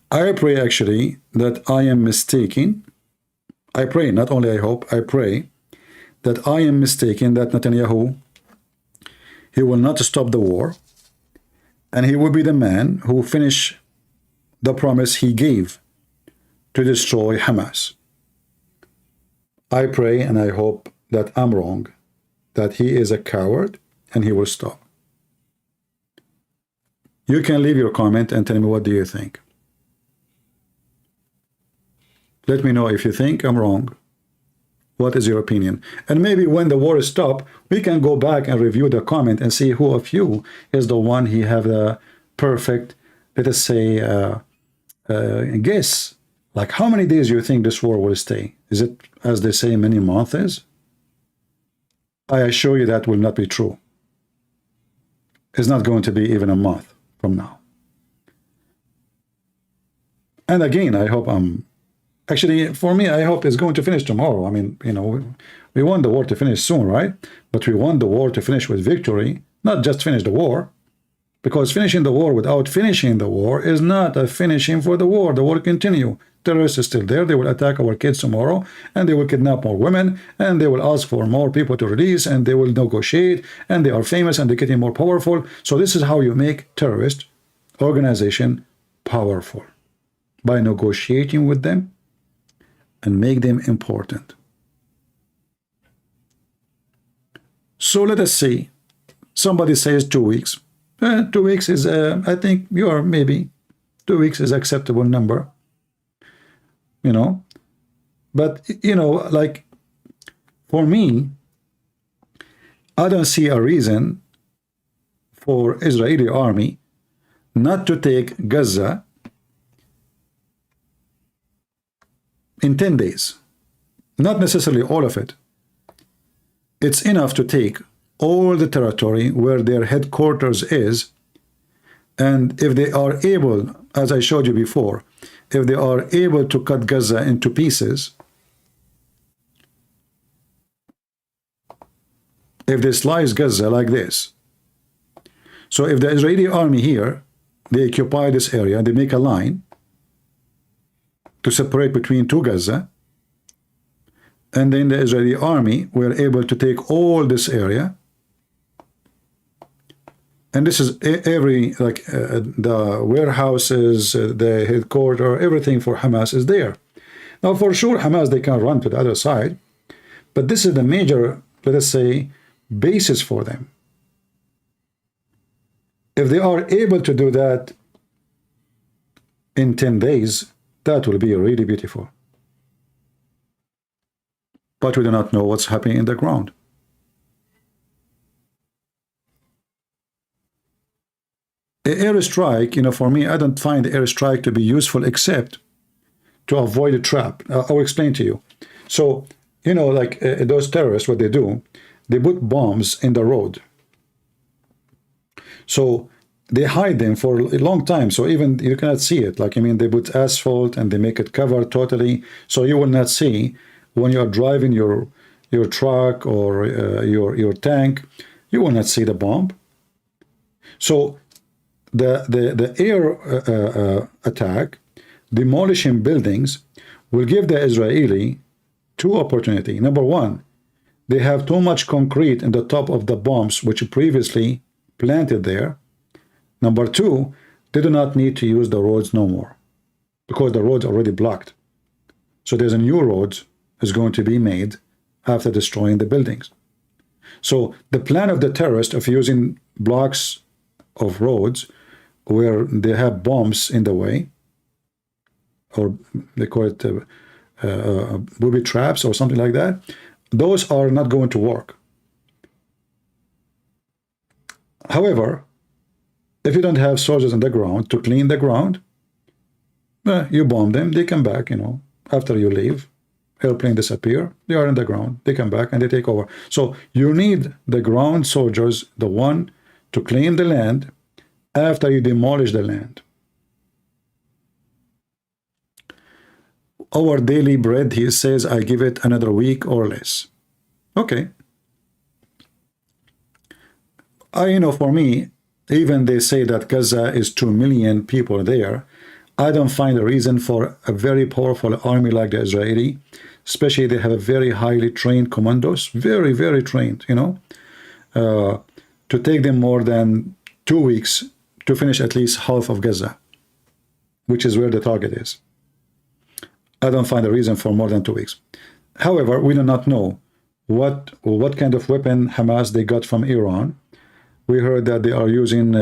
I pray actually that I am mistaken. I pray, not only I hope, I pray that I am mistaken, that Netanyahu, he will not stop the war, and he will be the man who finish the promise he gave to destroy Hamas. I pray and I hope that I'm wrong, that he is a coward and he will stop. You can leave your comment and tell me, what do you think? Let me know if you think I'm wrong. What is your opinion? And maybe when the war is stopped, we can go back and review the comment and see who of you is the one he have the perfect, let us say, guess. Like, how many days you think this war will stay? Is it, as they say, many months? I assure you that will not be true. It's not going to be even a month from now. And again, I hope actually, for me, I hope it's going to finish tomorrow. I mean, you know, we want the war to finish soon, right? But we want the war to finish with victory, not just finish the war. Because finishing the war without finishing the war is not a finishing for the war. The war will continue. Terrorists are still there. They will attack our kids tomorrow, and they will kidnap more women, and they will ask for more people to release, and they will negotiate, and they are famous, and they're getting more powerful. So this is how you make terrorist organization powerful, by negotiating with them and make them important. So let us see. Somebody says 2 weeks. 2 weeks is, I think you are maybe 2 weeks is acceptable number, you know. But, you know, like, for me, I don't see a reason for Israeli army not to take Gaza in 10 days. Not necessarily all of it. It's enough to take all the territory where their headquarters is, and if they are able, as I showed you before, if they are able to cut Gaza into pieces, if they slice Gaza like this, so if the Israeli army here, they occupy this area, they make a line to separate between two Gaza, and then the Israeli army were able to take all this area. And this is every, like, the warehouses, the headquarters, everything for Hamas is there. Now, for sure, Hamas, they can run to the other side, but this is the major, let us say, basis for them. If they are able to do that in 10 days, that will be really beautiful. But we do not know what's happening in the ground. An airstrike, you know, for me, I don't find the airstrike to be useful except to avoid a trap. I'll explain to you. So, you know, like those terrorists, what they do, they put bombs in the road. So they hide them for a long time. So even you cannot see it. Like, I mean, they put asphalt and they make it cover totally. So you will not see when you are driving your truck or your tank, you will not see the bomb. So the air attack, demolishing buildings, will give the Israeli two opportunities. Number one, they have too much concrete in the top of the bombs which previously planted there. Number two, they do not need to use the roads no more because the roads are already blocked. So there's a new road is going to be made after destroying the buildings. So the plan of the terrorists of using blocks of roads where they have bombs in the way, or they call it booby traps or something like that, those are not going to work. However, if you don't have soldiers on the ground to clean the ground, you bomb them, they come back, you know, after you leave, airplane disappear, they are in the ground, they come back and they take over. So you need the ground soldiers, the one to clean the land after you demolish the land. our daily bread, he says, I give it another week or less. Okay. For me, even they say that Gaza is 2 million people there. I don't find a reason for a very powerful army like the Israeli, especially they have a very highly trained commandos, very, very trained, to take them more than 2 weeks to finish at least half of Gaza, which is where the target is. I don't find a reason for more than 2 weeks. However, we do not know what kind of weapon Hamas they got from Iran. We heard that they are using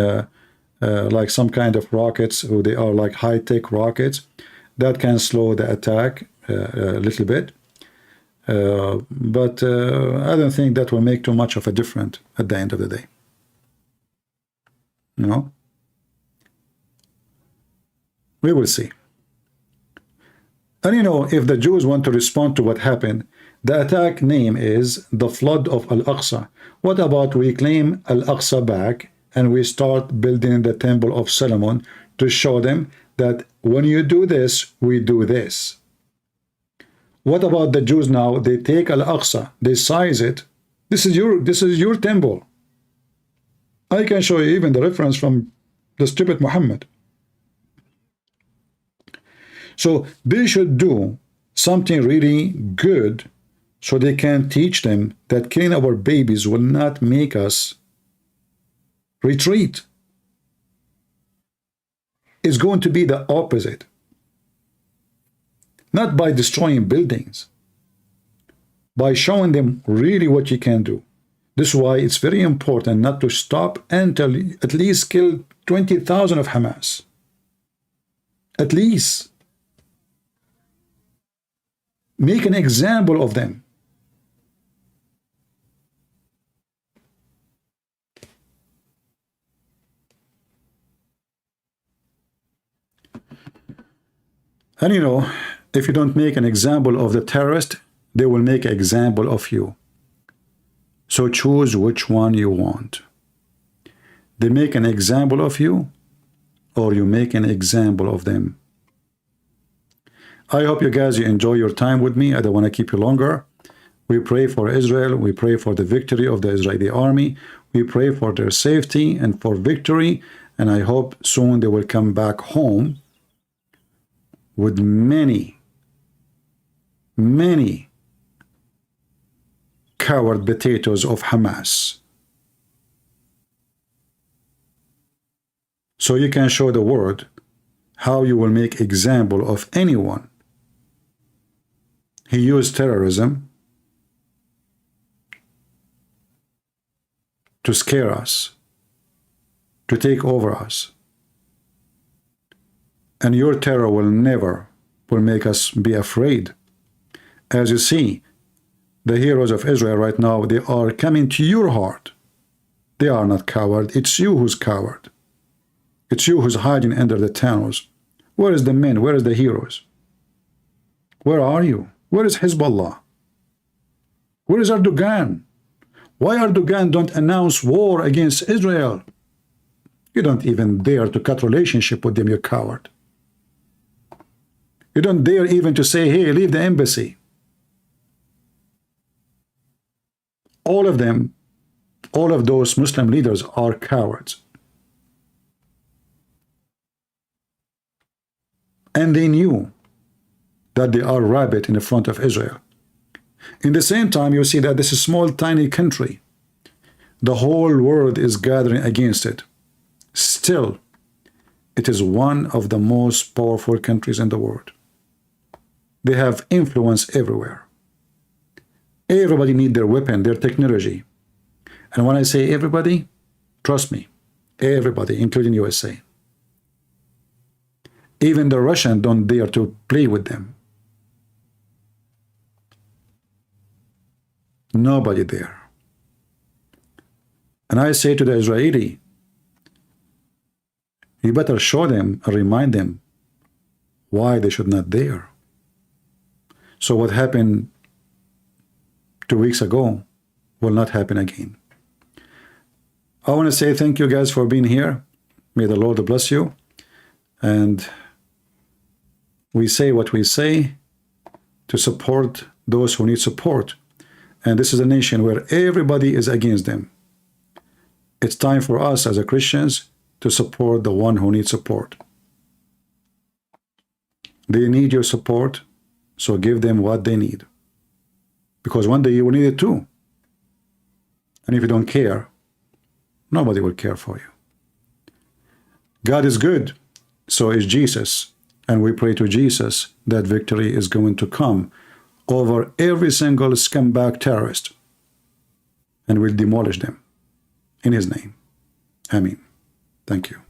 like some kind of rockets, or they are like high-tech rockets that can slow the attack a little bit. But I don't think that will make too much of a difference at the end of the day. We will see. And if the Jews want to respond to what happened, the attack name is the flood of Al-Aqsa. What about we claim Al-Aqsa back and we start building the Temple of Solomon to show them that when you do this, we do this. What about the Jews now? They take Al-Aqsa, they size it. This is your temple. I can show you even the reference from the stupid Muhammad. So they should do something really good so they can teach them that killing our babies will not make us retreat. It's going to be the opposite. Not by destroying buildings, by showing them really what you can do. This is why it's very important not to stop until at least kill 20,000 of Hamas. At least. Make an example of them. And if you don't make an example of the terrorist, they will make an example of you. So choose which one you want. They make an example of you, or you make an example of them. I hope you guys enjoy your time with me. I don't want to keep you longer. We pray for Israel. We pray for the victory of the Israeli army. We pray for their safety and for victory. And I hope soon they will come back home with many, many coward potatoes of Hamas. So you can show the world how you will make example of anyone. He used terrorism to scare us, to take over us. And your terror will never make us be afraid. As you see, the heroes of Israel right now, they are coming to your heart. They are not coward. It's you who's coward. It's you who's hiding under the tunnels. Where is the men? Where is the heroes? Where are you? Where is Hezbollah? Where is Erdugan? Why Erdugan don't announce war against Israel? You don't even dare to cut relationship with them, you coward. You don't dare even to say, hey, leave the embassy. All of them, all of those Muslim leaders are cowards. And they knew that they are rabbit in the front of Israel. In the same time, you see that this is a small, tiny country. The whole world is gathering against it. Still, it is one of the most powerful countries in the world. They have influence everywhere. Everybody needs their weapon, their technology. And when I say everybody, trust me, everybody, including USA. Even the Russians don't dare to play with them. Nobody there. And I say to the Israeli, you better show them and remind them why they should not dare. So what happened 2 weeks ago will not happen again. I want to say thank you guys for being here. May the Lord bless you. And we say what we say, to support those who need support. And this is a nation where everybody is against them. It's time for us as Christians to support the one who needs support. They need your support, so give them what they need. Because one day you will need it too. And if you don't care, nobody will care for you. God is good, so is Jesus. And we pray to Jesus that victory is going to come over every single scumbag terrorist. And we'll demolish them in his name. Amen. Thank you.